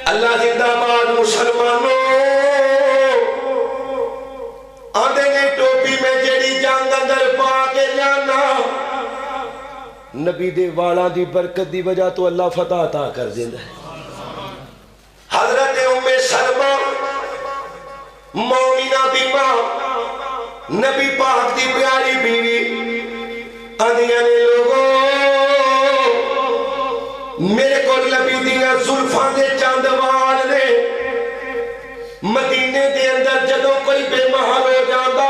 اللہ زندہ باد مسلمانوں آدھے نے ٹوپی میں جیڑی جنگ اندر پا کے جانا نبی دے والا دی برکت دی وجہ تو اللہ فتح عطا کر دیندا ہے حضرت ام سلمہ مومنہ بیمہ نبی پاک دی پیاری بیوی آدھیاں نے لوگوں میرے کو نبی دیاں زلفاں دے چاند وال نے مدینے دے اندر جدوں کوئی بے محل ہو جاندا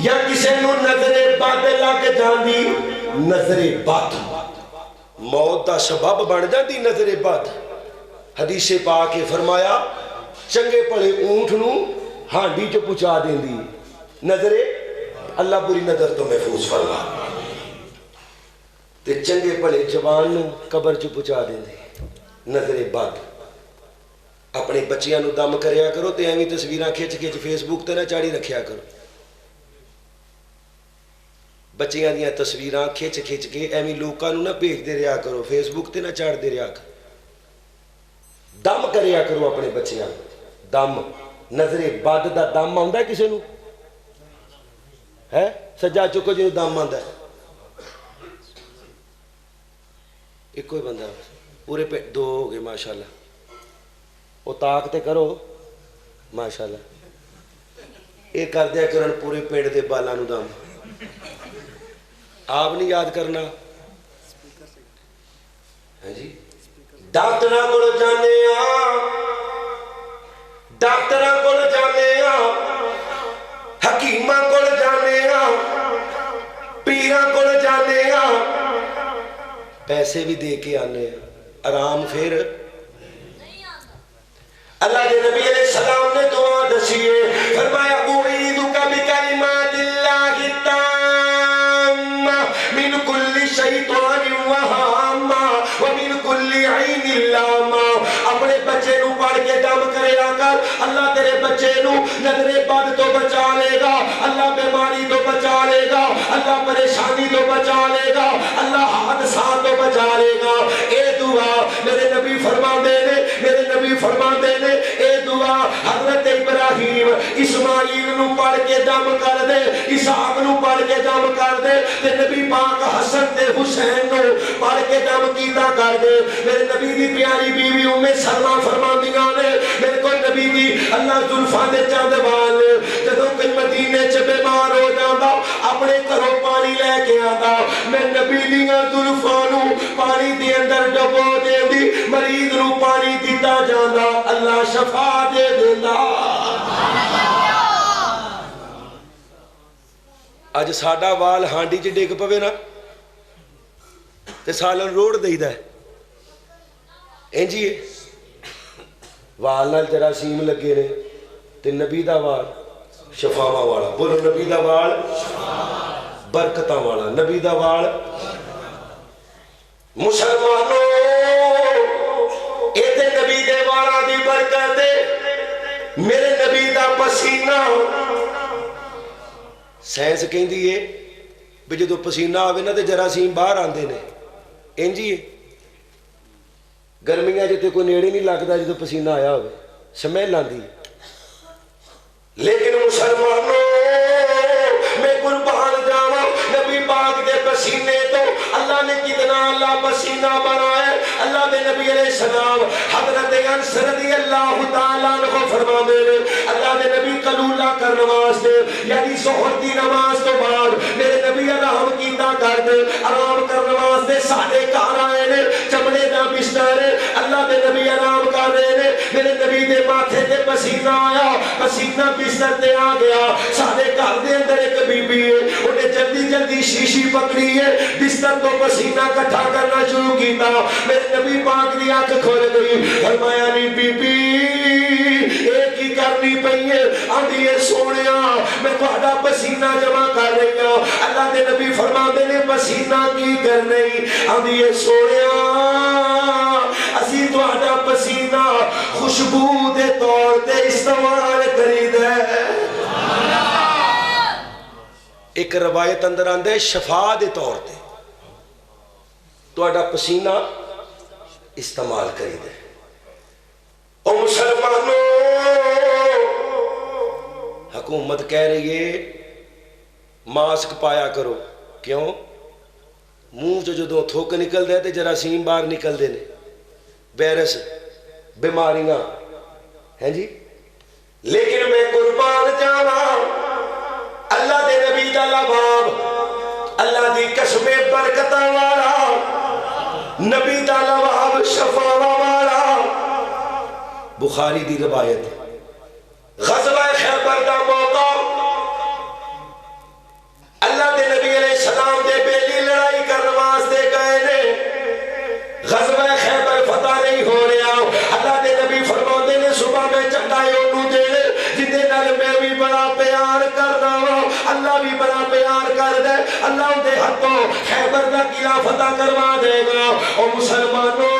یا کسے نو نظر بد لگ جاندی نظر بد موت دا سبب بن جاندی نظر بد حدیث پاک کے فرمایا چنگے پڑے اونٹ نو ہانڈی چ پہنچا دیندی نظر اللہ بری نظر تو محفوظ فرما تے چنگے پڑے جوان نو قبر چ پہنچا دیندی نظر بد اپنے بچیاں نو دم کریا کرو تے ایویں تصویراں کھچ کھچ فیس بک تے نہ چاڑی رکھیا کرو بچیاں دیاں تصویراں کھچ کھچ کے ایویں لوکاں نو نہ بھیج دے رہیا کرو فیس بک تے نہ چاڑ دے رہیا کرو دم کریا کرو اپنے بچیاں دم نظر بد دا دم آندا ہے کسے نو ہے سجا چکو جنوں دم آندا ہے ایک کوئی بندہ پورے پہ دو ہو گئے ماشاءاللہ وہ تاک تے کرو ماشاءاللہ یہ کر دیا کرن پورے پیڑ دے بالاں نو دم آپ نہیں یاد کرنا ہے جی ڈاکٹراں کول جانے ڈاکٹراں کول جانے حکیماں کول جانے پیراں کول جانے پیسے بھی دے کے آنے آرام پھر اللہ کے نبی علیہ السلام نے دعا دسیے فرمایا اعیذک بکلمات اللہ التامہ من کل شیطان وہامہ ومن کل عین لامہ اپنے بچے نو پڑھ کے دم کریا کر اللہ تیرے بچے نو نظر بد تو بچا لے گا اللہ بیماری تو بچا لے گا اللہ پریشانی تو بچا لے گا اللہ حادثات تو بچا لے گا اے دعا میرے نبی فرماندے نے میرے نبی فرماندے نے اے دعا حضرت ابراہیم اسماعیل نو پڑھ کے دم کر دے اسحاق نو پڑھ کے دم کر دے تے نبی پاک حسن تے حسین نو پڑھ کے دم کیتا کر دے میرے نبی دی پیاری بیوی ام سلمہ فرماندیاں نے میرے کو نبی دی اللہ زلفاں دے چاند وال جدوں کوئی مدینے چ بیمار ہو جاندا اپنے گھروں پانی لے کے آندا میں نبی دیاں زلفاں نو پانی دے اندر ڈبو دیندی مریض نو پانی دتا جاندا اللہ شفا دے دیندا اج ساڈا وال ہانڈی چ ڈگ پوے نا تے سالن روڑ دئیدا ہے انجی وال نال جراثیم لگے نے تے نبی دا وال شفاواں والا بولو نبی دا وال برکتاں والا نبی دا وال مسلمانوں اے تے نبی دے والاں دی برکت میرے نبی دا پسینہ سائنس کہندی ہے بھی جدوں پسینہ آوے نا تے جراثیم باہر آندے نے انجی گرمیاں جتے کوئی نیڑے نہیں لگتا جدوں پسینہ آیا ہوئے سمیل آندی لیکن مسلمانوں میں قربان جاواں نبی پاک دے پسینے تو اللہ نے کتنا اللہ پسینہ بنایا اللہ دے نبی علیہ السلام حضرت انس رضی اللہ تعالیٰ عنہ فرماندے نے اللہ دے نبی قلولہ کر نماز دے یعنی ظہر دی نماز تو بعد میرے نبی آرام کیتا کر دے آرام کر نماز دے ساڈے گھر آئے نے چمڑے دا بستر اللہ دے نبی آرام کر رہے نے میرے نبی دے ماتھے تے پسینہ آیا، پسینہ بستر تے آ گیا. سارے گھر دے اندر ایک بی بی ہے، انہیں جلدی جلدی شیشی پکڑی ہے، بستر تو پسینہ کٹھا کرنا شروع کیتا. میرے نبی پاک دی آنکھ کھول گئی. فرمایا نہیں بی بی ایک ہی کرنی پئی ہے. آندھی ہے سونیا میں تہاڈا پسینہ جمع کر رہی ہوں. اللہ دے نبی فرماندے نے پسینہ کی کرنی؟ آندھی ہے سونیا اسی تہاڈا پسینہ خوشبو دے طور تے استعمال کریدا ہے. ایک روایت اندر آندہ ہے شفا دے طور تے تہاڈا پسینہ استعمال کریدا ہے. او مسلمانوں حکومت کہہ رہی ہے ماسک پایا کرو. کیوں؟ منہ جو جدوں تھوک نکل دے تے جراثیم باہر نکل دے نے، وائرس بیماریاں ہیں جی. لیکن میں قربان جاواں اللہ دے نبی دا لباب، اللہ دی قسم برکتاں والا نبی دا لباب شفاواں والا. بخاری دی روایت غزوہ خیبر دا موقع، اللہ دے نبی علیہ السلام دے بیلی لڑائی کرنے واسطے گئے نے. غزوہ خیبر فتح نہیں ہو رہا. اللہ دے نبی فرماتے نے صبح میں چٹائی انہوں دے جدے نال میں بھی بڑا پیار کرنا وا، اللہ بھی بڑا پیار کر دے. اللہ دے ہاتھوں خیبر دا قلعہ فتح کروا دے گا. او مسلمانوں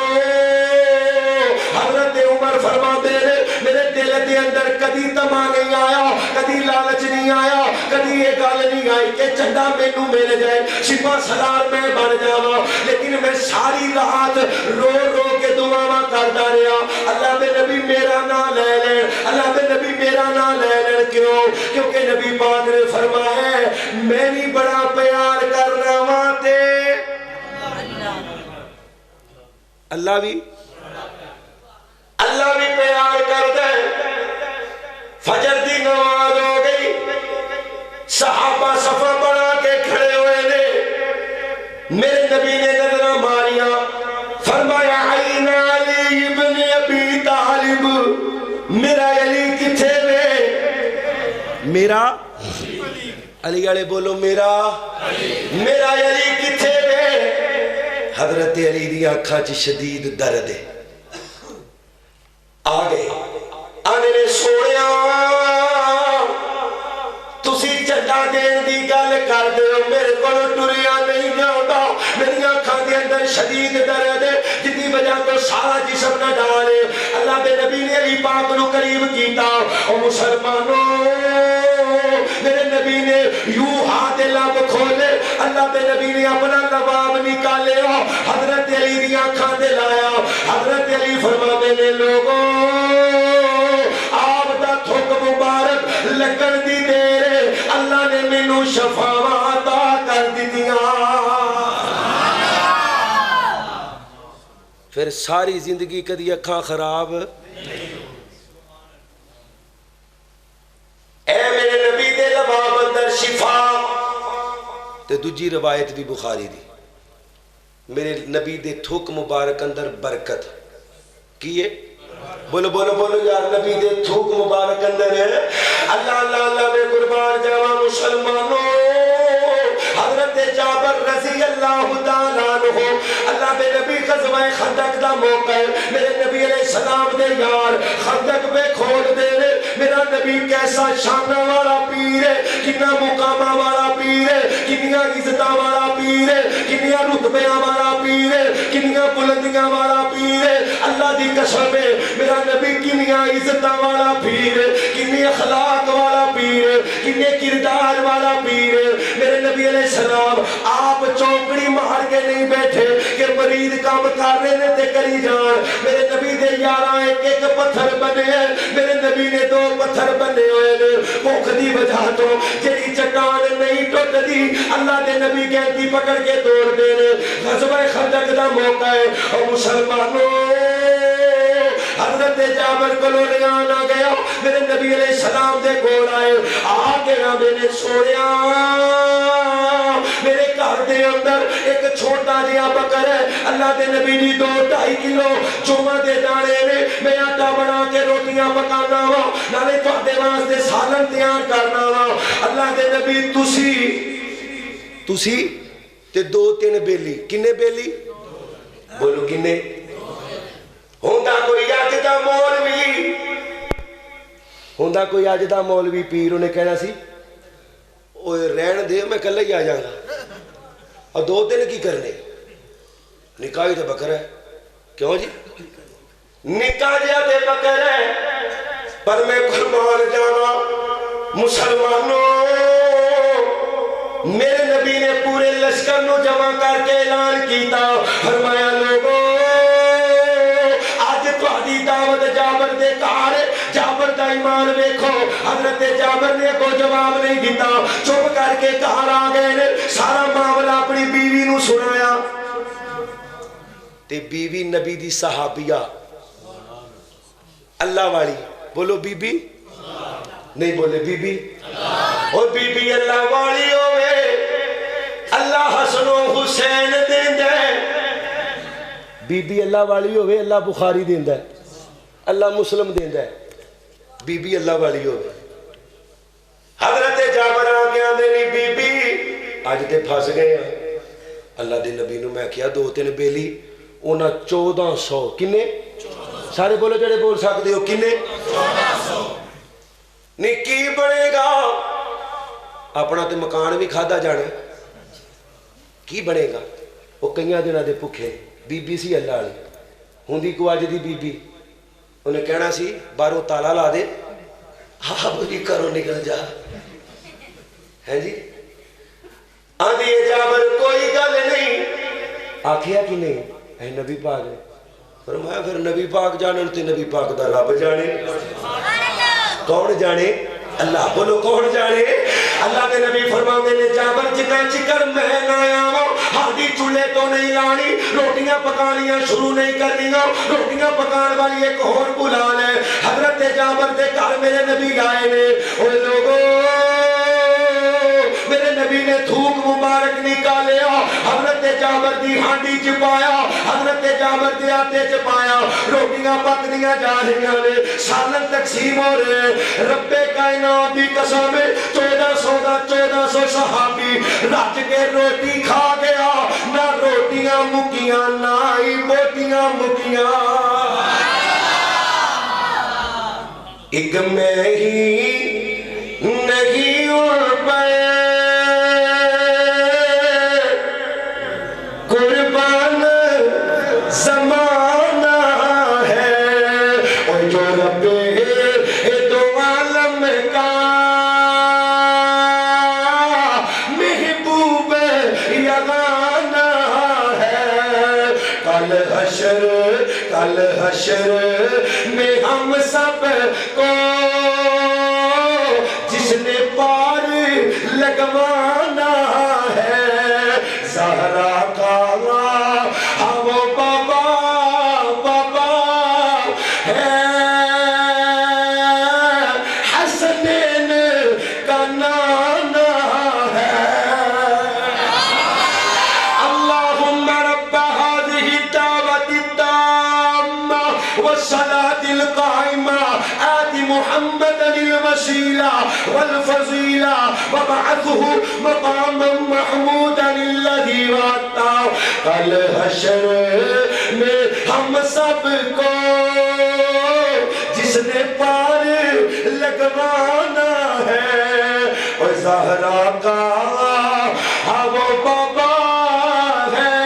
حضرت عمر فرماتے ہیں میرے دل دے اندر کدی تما نہیں آیا، کدی لالچ نہیں آیا، کدی یہ گل نہیں آئی کہ چنڈا مینوں مل جائے، شفا سلار میں بن جاواں. لیکن میں ساری رات رو رو کے دعاواں کردا رہا اللہ دے نبی میرا نام لے لین، اللہ دے نبی میرا نام لے لین. کیوں؟ کیونکہ نبی پاک نے فرمایا ہے میں بھی بڑا پیار کرنا وا تے اللہ بھی پیار کر دے. فجر دی نماز ہو گئی، صحابہ صفا بنا کے کھڑے ہوئے نے. میرے نبی نے نظریں ماریاں، فرمایا عین علی ابن ابی طالب، میرا علی کتھے وے؟ میرا علی والے بولو میرا علی کتھے وے؟ حضرت علی دی آنکھاں چ شدید درد ہے. آگے آنے نے سوڑیا تسی چڈا دین دی گل کر دے ہو، میرے کو ٹریا نہیں جاتا، میری آنکھاں دے اندر شدید درد ہے جن دی وجہ تو سارا جسم نہ ڈالے. اللہ دے نبی نے علی پاک نو قریب کیتا. او مسلمانوں میرے نبی نے یوں ہاتھ لب کھولے، اللہ دے نبی نے اپنا لباب نکالے حضرت علی دی آنکھاں دے لایا. حضرت علی فرماتے نے لوگوں آپ دا تھوک مبارک لگن دی دیر اللہ نے مینوں شفاواں عطا کر دتیاں. پھر ساری زندگی کدی اکھاں خراب اے میرے نبی دے لباب اندر شفا. تے دوجی روایت بھی بخاری دی، میرے نبی دے تھوک مبارک اندر برکت کیے. بولو بولو بولو یار نبی دے تھوک مبارک اندر ہے. اللہ اللہ اللہ میں قربان جاواں مسلمانوں. حضرت جابر رضی اللہ تعالیٰ عنہ، اللہ دے نبی غزوہ خندق دا موقع ہے. میرے نبی علیہ السلام دے یار خندق پہ کھول دے رہے. میرا نبی کیسا شانہ والا پیر ہے، کتنا مقامہ والا پیر ہے، کتنیا عزتہ والا پیر ہے، کتنیا رتبیاں والا پیر ہے، کتنیا بلندیاں والا پیر ہے. اللہ دی قسم ہے میرا نبی کنیا عزتہ والا پیر ہے، کنی اخلاق والا پیر ہے، کنے کردار والا پیر ہے. میرے نبی علیہ السلام آپ چوکڑی مار کے نہیں بیٹھے کہ مرید کام کر رہے نے تے کری جان. میرے نبی دے یاراں ایک ایک پتھر بنے ہیں، میرے نبی نے 2 پتھر بنے ہوئے نے. بھوک دی وجہ تو جڑی چٹان نہیں ٹوٹدی اللہ دے نبی گینتی پکڑ کے توڑ دے نے. غزوہ خندق دا موقع ہے. اور مسلمانوں حضرت جابر کو لیان آ گیا، میرے نبی علیہ السلام دے کول آئے. آ کے میرے سوڑیا میرے گھر گھر دے اندر ایک چھوٹا جہا بکر ہے اللہ دے نبی دی 2-2.5 کلو چوما دے دانے نے میں آٹا بنا کے روٹیاں پکانا وا نالے تواڈے واسطے سالن تیار کرنا وا اللہ دے نبی تسی تے 2-3 بیلی کنے بیلی بولو کنے ہوندا کوئی اج دا مولوی ہوندا کوئی اج دا مولوی پیر انہیں کہنا سی اوے رہن دے میں کلا ہی آ جاؤں گا اور 2 دن کی کرنے نکاح تے بکر ہے کیوں جی نکاح جا تے بکر ہے پر میں قربان جانا مسلمانوں میرے نبی نے پورے لشکر نو جمع کر کے اعلان کیتا فرمایا لوگوں آج تہاڈی دعوت جابر دے گھر جابر دا ایمان ویکھو حضرت جابر نے کوئی جواب نہیں دیتا چپ کر کے گھر آ گئے نے سارا معاملہ اپنی بیوی نو سنایا تے بیوی نبی دی صحابیہ اللہ والی بولو بی بی نہیں بولے بی بی اور بی بی اللہ والی ہوئے اللہ حسن و حسین دیندہ ہے بی بی اللہ والی ہوئے اللہ بخاری دیندہ ہے اللہ مسلم دیندہ ہے بی بی اللہ والی ہوئے حضرت جابر آگے آندے نہیں بی بی آج تے پھاس گئے ہیں اللہ دے نبی نو میں کیا 2-3 بیلی اونا 1400 کنے سارے بولو جڑے بول سکتے ہو کنے 1400 نہیں کی بنے گا اپنا تے مکان بھی کھادا جانے کی بنے گا وہ کئیاں دنوں دے بھکھے بی بی سی اللہ والی ہوندی کو اج دی بی بی انہیں کہنا سی باہروں تالا لا دے ہاں بولی کرو نکل جا ہے جی آدھی جابر کوئی گل نہیں آکھیا کہ نہیں اے نبی پاک نے فرمایا پھر نبی پاک جانے تے نبی پاک دا رب جانے کون جانے اللہ بولو کون جانے اللہ کے نبی فرماندے نے جابر جتنا چکر میں نہ آواں ہاڈی چولہے تو نہیں لانی روٹیاں پکانیاں شروع نہیں کرنیاں روٹیاں پکان والی ایک اور بلا لے حضرت جابر دے گھر میرے نبی آئے نے اوے لوگوں میرے نبی نے تھوک مبارک نکالیا حضرت جابر دی ہانڈی چ پایا حضرت جابر دے آٹے چ پایا روٹیاں پکدیاں جا رہی نے سالن تقسیم ہو رہے رب کائنات دی قسم 1400 صحابی رج کے روٹی کھا گیا نہ روٹیاں مکیاں نہ ہی بوٹیاں مکیاں ایک میں ہی نہیں اڑ پائے قربان زمانہ ہے اور جو رب دو عالم کا محبوب یگانہ ہے کل حشر میں ہم سب کو جس نے پار لگوانا ہے زہرا کا ہم بابا ہے حسنین کا نانا ہے اللہم رب هذه الدعوة التامة والصلاة القائمة آت محمدا الوسيلة والفضيلة وابعثه مقاما محمودا الذي وعدته کل حشر میں ہم سب کو جس نے پار لگوانا ہے اور زہرا کا وہ بابا ہے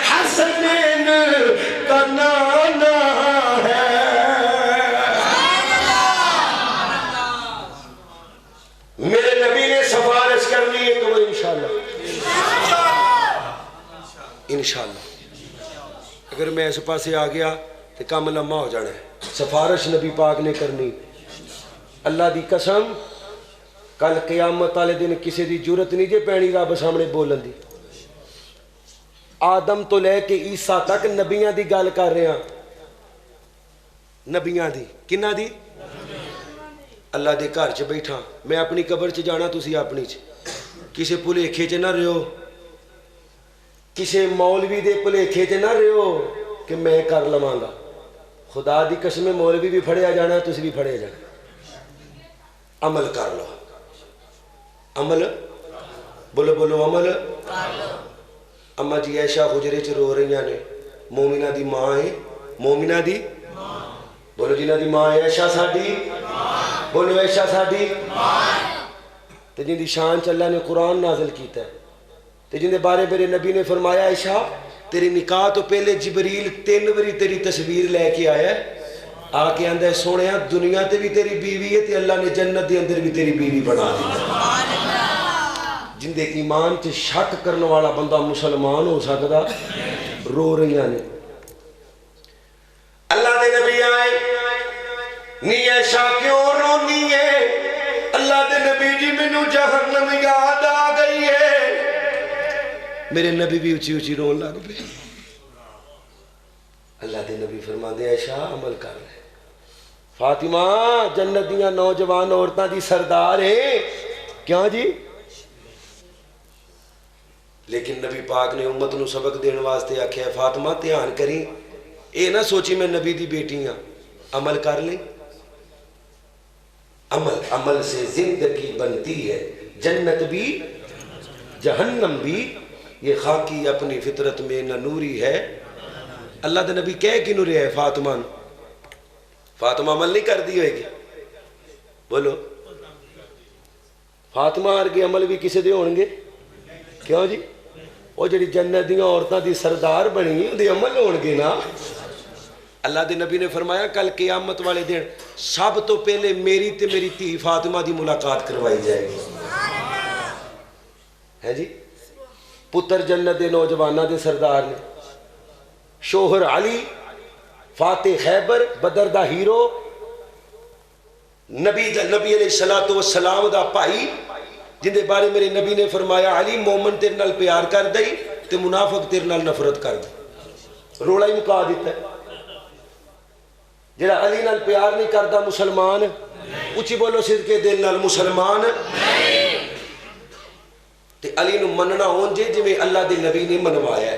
حسنین کا نانا ہے میرے نبی نے سفارش کرنی ہے تو وہ انشاءاللہ اگر میں اس پاسے آ گیا تو کام لمحہ ہو جانا ہے سفارش نبی پاک نے کرنی اللہ دی قسم کل قیامت والے دن کسی دی جرت نہیں جے پینی رب سامنے بولن دی آدم تو لے کے عیسیٰ تک نبیاں دی گل کر رہے ہیں نبیاں دی کنہ دی اللہ دے گھر چ بیٹھا میں اپنی قبر چ جانا تسی اپنی چ کسی بھلیکھے چ نہ رہو، کسی مولوی دے بھلیکھے چ نہ رہو کہ میں کر لواں گا. خدا دی قسم مولوی بھی پھڑیا جانا، تسی بھی پھڑے جانا. عمل کر لو، عمل بولو بولو عمل. اما جی عائشہ حجرے چ رو رہی نے، مومنہ دی ماں ہے، مومنہ دی بولو جنہ دی ماں ہے عائشہ ساڈی، بولو عائشہ ساڈی تے جن دی شان چ اللہ نے قرآن نازل کیتا ہے تے جن دے بارے میرے نبی نے فرمایا عائشہ تیری نکاح تو پہلے جبریل 3 باری تیری تصویر لے کے آیا ہے، آ کے آندا ہے سونیا دنیا تے بھی تیری بیوی ہے تے اللہ نے جنت دے اندر بھی تیری بیوی بنا دی. جن دے ایمان تے شک کرنے والا بندہ مسلمان ہو سکدا. رو رہی نے. اللہ دے نبی آئے، نی عائشہ کیوں رونی ہے؟ اللہ دے نبی جی مینوں جہنم یاد آ گئی ہے. میرے نبی بھی اچھی اچھی رون لگ پے. اللہ دے نبی فرماندے عائشہ عمل کر رہے، فاطمہ جنت دیاں نوجوان عورتاں دی سردار ہے. کیوں جی؟ لیکن نبی پاک نے امت نو سبق دین واسطے آکھیا فاطمہ دھیان کری، اے نہ سوچی میں نبی دی بیٹی ہاں، عمل کر لیں. عمل، عمل سے زندگی بنتی ہے، جنت بھی جہنم بھی. یہ خاکی اپنی فطرت میں نہ نوری ہے. اللہ دے نبی کہہ کی نوری ہے فاطمہ، فاطمہ عمل نہیں کر دی ہوئے گی. بولو فاطمہ ارگے عمل بھی کسے دے ہون گے؟ کیوں جی؟ وہ جڑی جنت دیاں عورتاں دی سردار بنی دے عمل ہون گے نا. اللہ دے نبی نے فرمایا کل قیامت والے دن سب تو پہلے میری تے میری تھی فاطمہ دی ملاقات کروائی جائے گی. ہے جی؟ پتر جنت دے نوجوانہ دے سردار نے، شوہر علی فاتح خیبر بدر دا ہیرو، نبی علیہ السلام دا بھائی جن دے بارے میرے نبی نے فرمایا علی مومن تیرے نال پیار کر دئی تے منافق تیرے نال نفرت کر دئی. رولا ہی مکا دیتا ہے. جڑا علی نال پیار نہیں کردا مسلمان، اچھی بولو صدقے دل نال مسلمان تے علی نو مننا ہون جے جویں اللہ دے نبی نے منوایا ہے.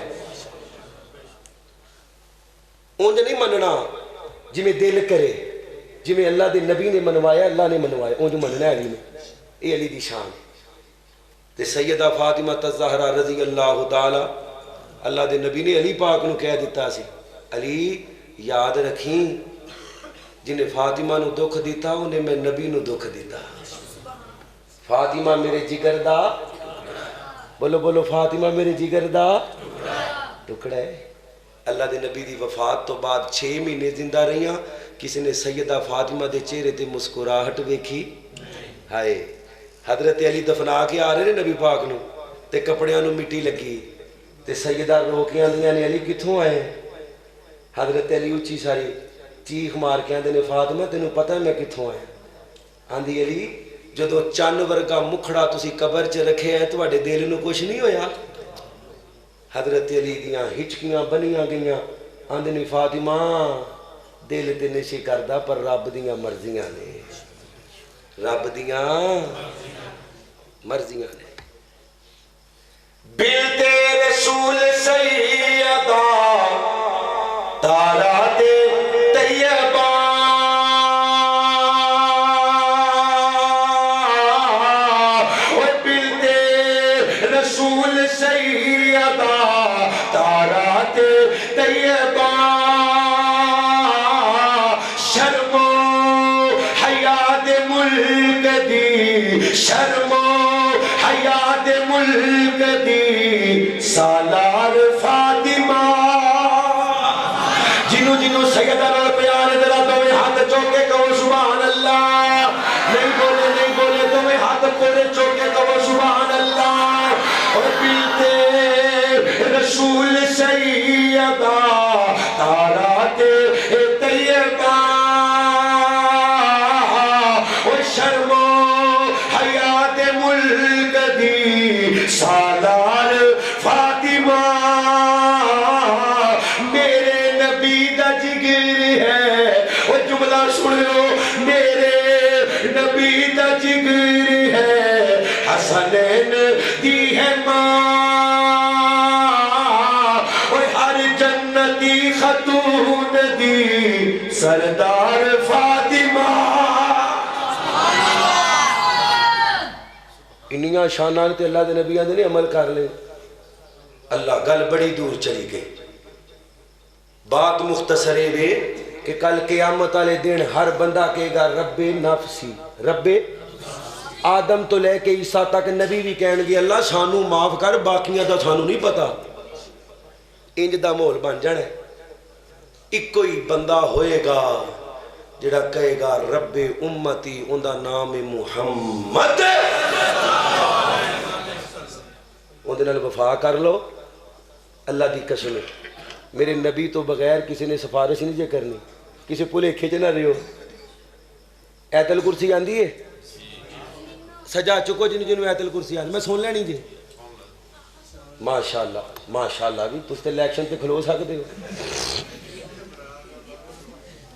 اونج نہیں مننا جویں دل کرے، جویں اللہ دے نبی نے منوایا اللہ نے منوایا اونج مننا ہے علی نے. اے علی دی شان. تے سیدہ فاطمہ الزہرا رضی اللہ تعالی، اللہ دے نبی نے علی پاک نو کہہ دیتا سی علی یاد رکھیں جنہیں فاطمہ نو دکھ دیتا انہیں میں نبی نو دکھ دیتا. فاطمہ میرے جگر دا، بولو بولو فاطمہ میرے جگر دا ٹکڑا ہے. اللہ دے نبی دی وفات تو بعد 6 مہینے زندہ رہیاں، کسی نے سیدہ فاطمہ دے چہرے تے مسکراہٹ ویکھی؟ ہائے. حضرت علی دفنا کے آ رہے نے نبی پاک نو تے کپڑیاں نو مٹی لگی تے سیدہ رو کے آندیاں نے علی کتھوں آئے؟ حضرت علی اچھی ساری چیخ مار کے آندے نے فاطمہ تینوں پتہ ہے میں کتھوں آیا؟ آندی علی جدو چن ورگا مکھڑا تسی قبر چ رکھے ہے تواڈے دل نو کچھ نہیں ہویا؟ حضرت علی دیاں ہچکیاں بنیاں گئیاں. آندے نے فاطمہ دل تے نشی کردا پر رب دیاں مرضیاں نے، رب دیاں مرضیاں نے. بنت رسول سیدہ تارا تے طیبہ بنت رسول سیدہ تارا تے طیبہ شرم و حیا دے ملک دی، شرم و حیا دے ملک دی سالار فاطمہ. جنو جنو سیدہ نال پیار ذرا دوے ہاتھ چوکے کہو سبحان اللہ. نہیں بولے نہیں بولے دوے ہاتھ پورے چوکے کہو سبحان اللہ. اور بنت رسول سیدہ تارا تے طیبہ اور شرم و حیا دے ملک دی سالار فاطمہ. میرے نبی دا جگر ہے، وہ جملہ سن لو، میرے نبی دا جگر ہے. حسنین ہے ماں، وہ ہر جنتی خاتون دی سردار فاطمہ. انہیاں شانان تے اللہ دے نبی آدھے نے عمل کر لیں. اللہ گل بڑی دور چلی گئی. بات مختصر ہے کہ کل قیامت والے دن ہر بندہ کہے گا رب نفسی، رب آدم تو لے کے عیسیٰ تک نبی بھی کہن گے اللہ سانو معاف کر، باقیاں دا سانو نہیں پتا. انج دا ماحول بن جانا ہے. ایک کوئی بندہ ہوئے گا جڑا کہے گا رب امتی، ان دا نام محمد. اندے نال وفا کر لو. اللہ دی قسم ہے میرے نبی تو بغیر کسی نے سفارش نہیں جے کرنی. کسی بھلیکھے چ نہ رہو. ایت الکرسی آندی ہے، سجا چکو جنوں ایت الکرسی آندی، میں سن لینی جی. ماشاءاللہ ماشاءاللہ بھی تس تے الیکشن تے کھلو سکتے ہو.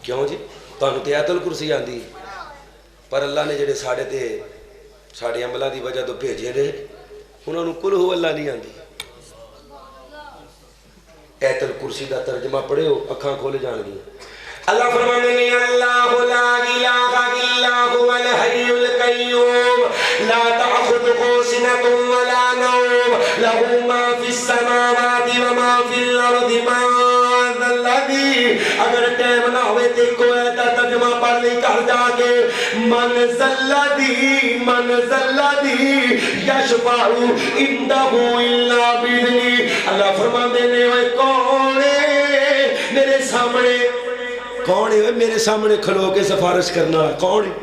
کیوں جی؟ تانوں تے ایت الکرسی آندی، پر اللہ نے جڑے ساڈے عملاں دی وجہ تو بھیجے نے انہاں نوں کل ہو اللہ نہیں آندی. ایت الکرسی دا ترجمہ پڑھے ہو اکھاں کھول جان گی. اللہ فرماتے ہیں اللہ لا الہ الا هو الحی القیوم لا تأخذه سنة ولا نوم له ما في السماوات وما في الارض من ذا الذی. اگر ٹائم نہ ہوئے تے کوئی ایتا ترجمہ پڑھ لی کر جا کے من ذا الذی یشفع عنده الا باذنہ. اللہ فرماتے ہیں اوے کون ہے میرے سامنے، کون ہے میرے سامنے کھلو کے سفارش کرنا؟ کون ہے؟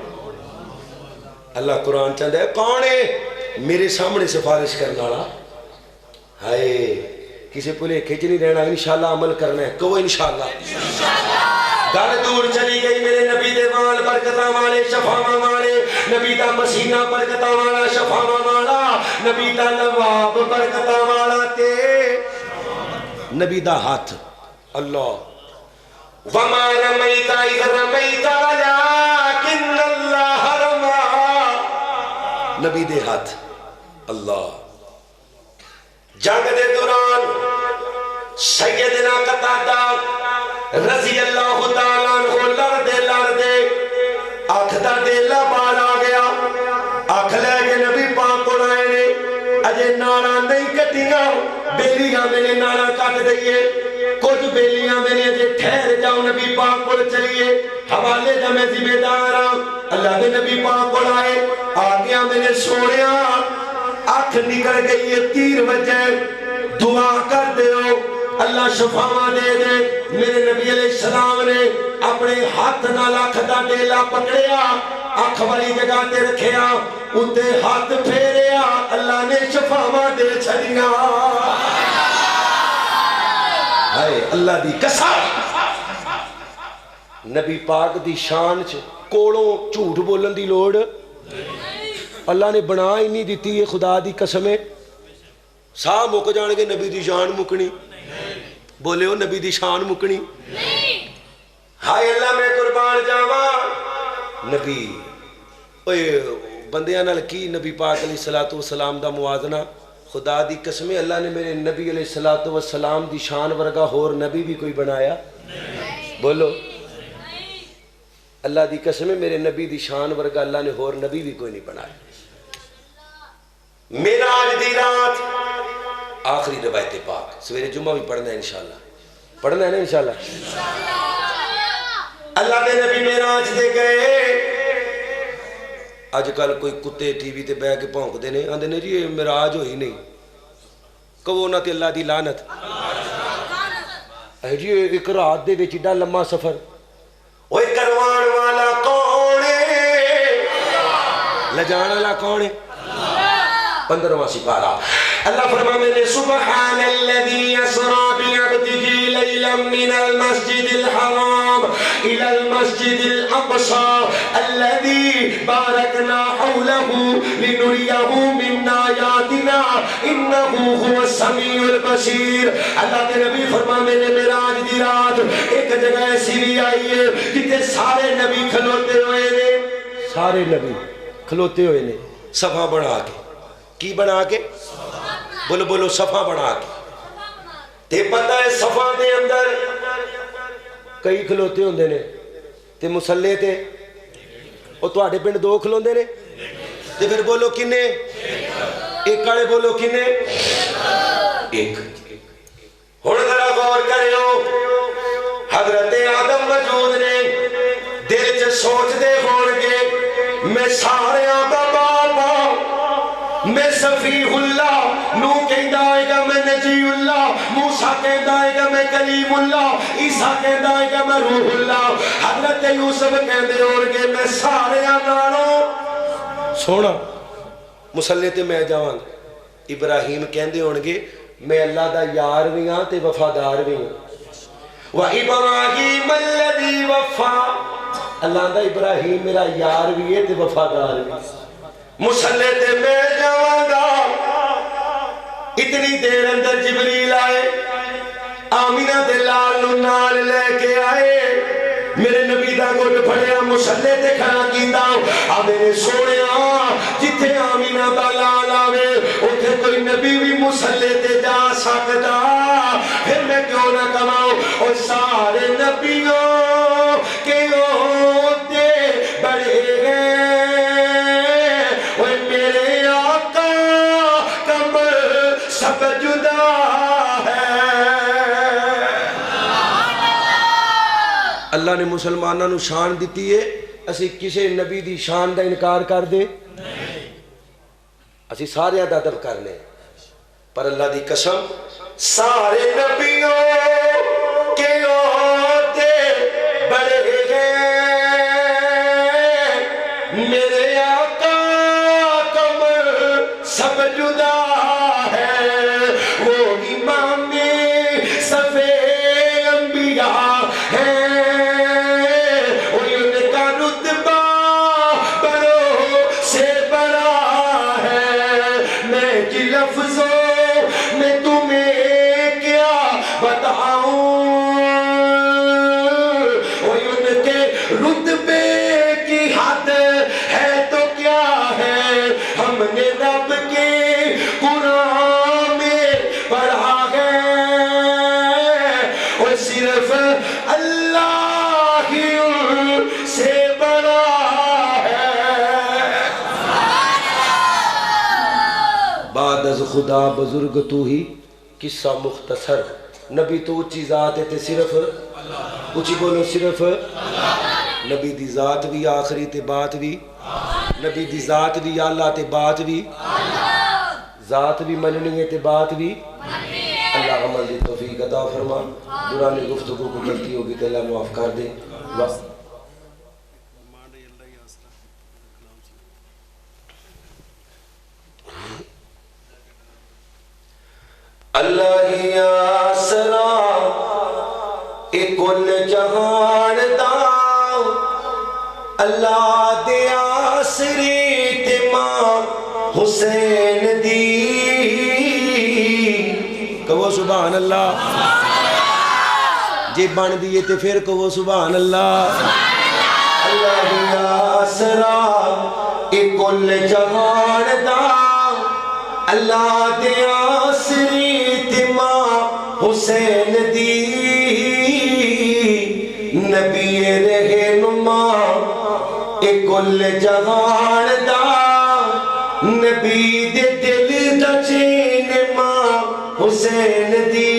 اللہ قرآن چاہتا ہے کون ہے میرے سامنے سفارش کرنا والا؟ ہائے کسی پلے کھچ نہیں رہنا، انشاءاللہ عمل کرنا ہے. کہو انشاءاللہ. گل دور چلی گئی. میرے نبی دے وال برکتاں والے شفاواں والے، نبی دا مسینہ برکتاں والا شفاواں والا، نبی دا لواب برکتاں والا تے نبی دا ہاتھ. اللہ وما رمیت اذ رمیت ولکن اللہ رمی. نبی دے ہاتھ. اللہ جنگ دے دوران سیدنا قتادہ رضی اللہ تعالیٰ عنہ لڑدے آنکھ دا دیلا باہر آ گیا. آنکھ لے کے نبی پاک کو آئے نے اجے ناڑا نہیں کٹیاں، بیلیاں میں نے ناڑا کٹ دئیے. کچھ بیلیاں میں نے اجے ٹھہر جاؤ نبی پاک کو چلیے حوالے دا میں ذمہ دار ہاں. اللہ دے نبی پاک کو آئے آگیا میں نے سونیا آنکھ نکل گئی ہے، تیر وجہ دعا کر دے ہو اللہ شفاواں دے دے. میرے نبی علیہ السلام نے اپنے ہاتھ نال آنکھ دا ڈیلا پکڑیا، آنکھ والی جگہ تے رکھیا، اُتے ہاتھ پھیریا، اللہ نے شفاواں دے چھڑیاں. ہائے اللہ دی قسم. نبی پاک دی شان چ کوڑوں جھوٹ بولن دی لوڑ اللہ نے بنا ہی نہیں دیتی ہے. خدا دی قسم ہے ساہ مک جان گے نبی دی شان مکنی. بولے ہو نبی دی شان مکنی. ہائے اللہ میں قربان جاواں. نبی بندیاں نال کی نبی پاک علیہ السلام دا موازنہ. خدا دی قسم اللہ نے میرے نبی علیہ السلام دی شان ورگا ہور نبی بھی کوئی بنایا؟ بولو اللہ دی قسم میرے نبی دی شان ورگا اللہ نے ہور نبی بھی کوئی نہیں بنایا. معراج دی رات آخری روایت پاک سویرے جمعہ بھی پڑھنا ہے انشاءاللہ. پڑھنا ہے نا انشاءاللہ. اللہ دے نبی معراج دے گئے. اج کل کوئی کتے ٹی وی تے بہ کے بھونکدے نے آندے نے جی یہ معراج ہوئی نہیں. کہو نہ تے اللہ دی لعنت. اے جی ایک رات دے وچ ایڈا لمبا سفر. اوے کروان والا کون ہے؟ لجان والا کون ہے؟ 15واں سپارہ. اللہ فرماتے ہیں سبحان الذي اسرا بعبده ليلا من المسجد الحرام الى المسجد الاقصى الذي باركنا حوله لنريه من آياتنا انه هو السميع البصير. اللہ کے نبی فرماتے ہیں معراج دی رات ایک جگہ ایسی بھی آئی ہے جتنے سارے نبی کھلوتے ہوئے نے. سارے نبی کھلوتے ہوئے نے صفحہ بنا کے. کی بنا کے؟ بولو بولو صفا بنا کے تے پتہ ہے صفا دے اندر کئی کھلوتے ہوندے نے تے مسلے تے او تواڈے پنڈ 2 کھلوندے نے تے پھر بولو کنے ایک والے بولو کنے ایک ہن ذرا غور کریو حضرت آدم موجود نے دل چ سوچ دے ہون گے میں سارے دا باپ میں صفیح اللہ نو کہندا ہے گا میں نجی اللہ موسیٰ کہندا ہے گا میں کلیم اللہ عیسیٰ کہندا ہے گا میں روح اللہ حضرت یوسف کہندے ہون گے میں سارے نالوں سونا مسلے تے میں جاواں ابراہیم کہندے ہون گے میں اللہ دا یار بھی ہاں تے وفادار بھی ہوں وَإِبْرَاهِيمَ الَّذِي وَفَّى اللہ دا ابراہیم میرا یار بھی ہے تے وفادار بھی مسلے تے میں جاواں گا اتنی دیر اندر جبریل آئے آمینہ دے لال نو نال لے کے آئے میرے نبی دا گھٹ پھڑیا مسلے تے کھڑا کیتا آ میرے سونیا جتھے آمینہ دا لال آوے اوتھے کوئی نبی بھی مسلے تے جا سکدا پھر میں کیوں نہ کماؤں اور سارے نبیوں کے عہدے بڑے ہیں اور میرے آقا کمر سب جدا اللہ نے مسلمانوں نو شان دیتی ہے اسی کسی نبی دی شان دا انکار کر دے اسی سارے دا ادب کرنے پر اللہ دی قسم سارے نبیوں کے عہدے بڑے ہیں میرے آقا کمر سب جدا ہے وہ امام صفے انبیاء ہے خدا بزرگ تو ہی قصہ مختصر نبی تو اچھی ذات ہے تے صرف اچھی بولو صرف نبی دی ذات بھی آخری تے بات بھی نبی دی ذات بھی اللہ تے بات بھی ذات بھی مننی ہے تے بات بھی اللہ عمل دی توفیق عطا فرما دوران گفتگو کو غلطی ہوگی تے اللہ معاف کر دے اللہ ہی آسرا اے کل جہان دا اللہ دے آسری تے ماں حسین دی کہو سبحان اللہ جے بن دیئے تے پھر کہو سبحان اللہ اللہ ہی آسرا اے کل جہان دا اللہ دے آسری حسین دی نبی رہنما اے کل جہان دا نبی دے دل دا چین ماں حسین دی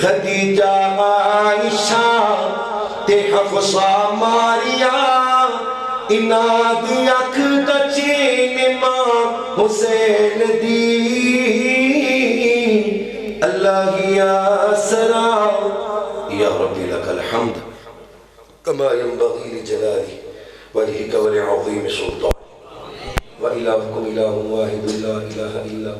خدیجہ عائشہ تے حفصہ ماریا انا دی اکھ دا چین ماں حسین دی اللہ یا سرا یا ربی لک الحمد کما ينبغي لجلالی وجهك ولعظیم سلطان وإلهكم إله واحد لا إله إلا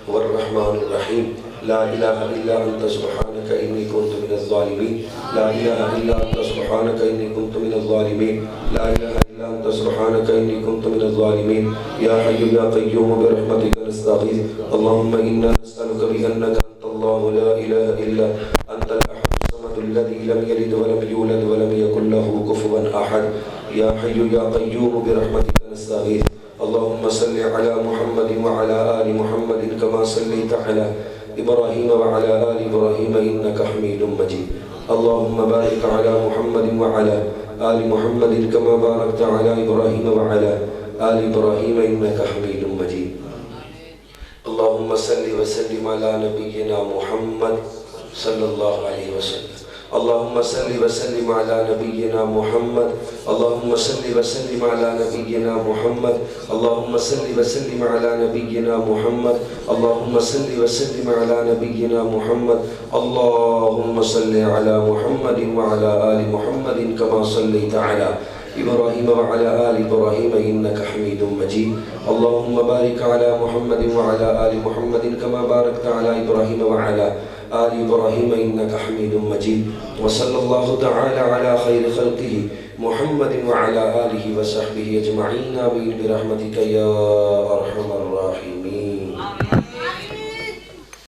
هو الرحمن الرحيم لا إله إلا أنت سبحانك إني كنت من الظالمين لا إله إلا أنت سبحانك إني كنت من الظالمين لا إله إلا أنت سبحانك إني كنت من الظالمين يا حي يا قيوم برحمتك نستغيث اللهم إنا نسألك بأنك الله لا إله إلا أنت الأحد الصمد الذي لم يلد ولم يولد ولم يكن له كفوا أحد يا حي يا قيوم برحمتك نستغيث اللهم صل على محمد وعلى آل محمد كما صليت على إبراهيم وعلى آل إبراهيم إنك حميد مجيد اللهم بارك على محمد وعلى آل محمد كما باركت على إبراهيم وعلى آل إبراهيم إنك حميد مجيد اللهم صل وسلم على نبينا محمد صلى الله عليه وسلم اللهم صل وسلم على نبينا محمد اللهم صل وسلم على نبينا محمد اللهم صل وسلم على نبينا محمد اللهم صل وسلم على نبينا محمد اللهم صل على محمد وعلى آل محمد كما صليت على إبراهيم وعلى آل إبراهيم إنك حميد مجيد اللهم بارك على محمد وعلى آل محمد كما باركت على إبراهيم وعلى آل إبراهيم إنك حميد مجيد وصلى الله تعالى على خير خلقه محمد وعلى آله وصحبه أجمعين آمين برحمتك يا أرحم الراحمين.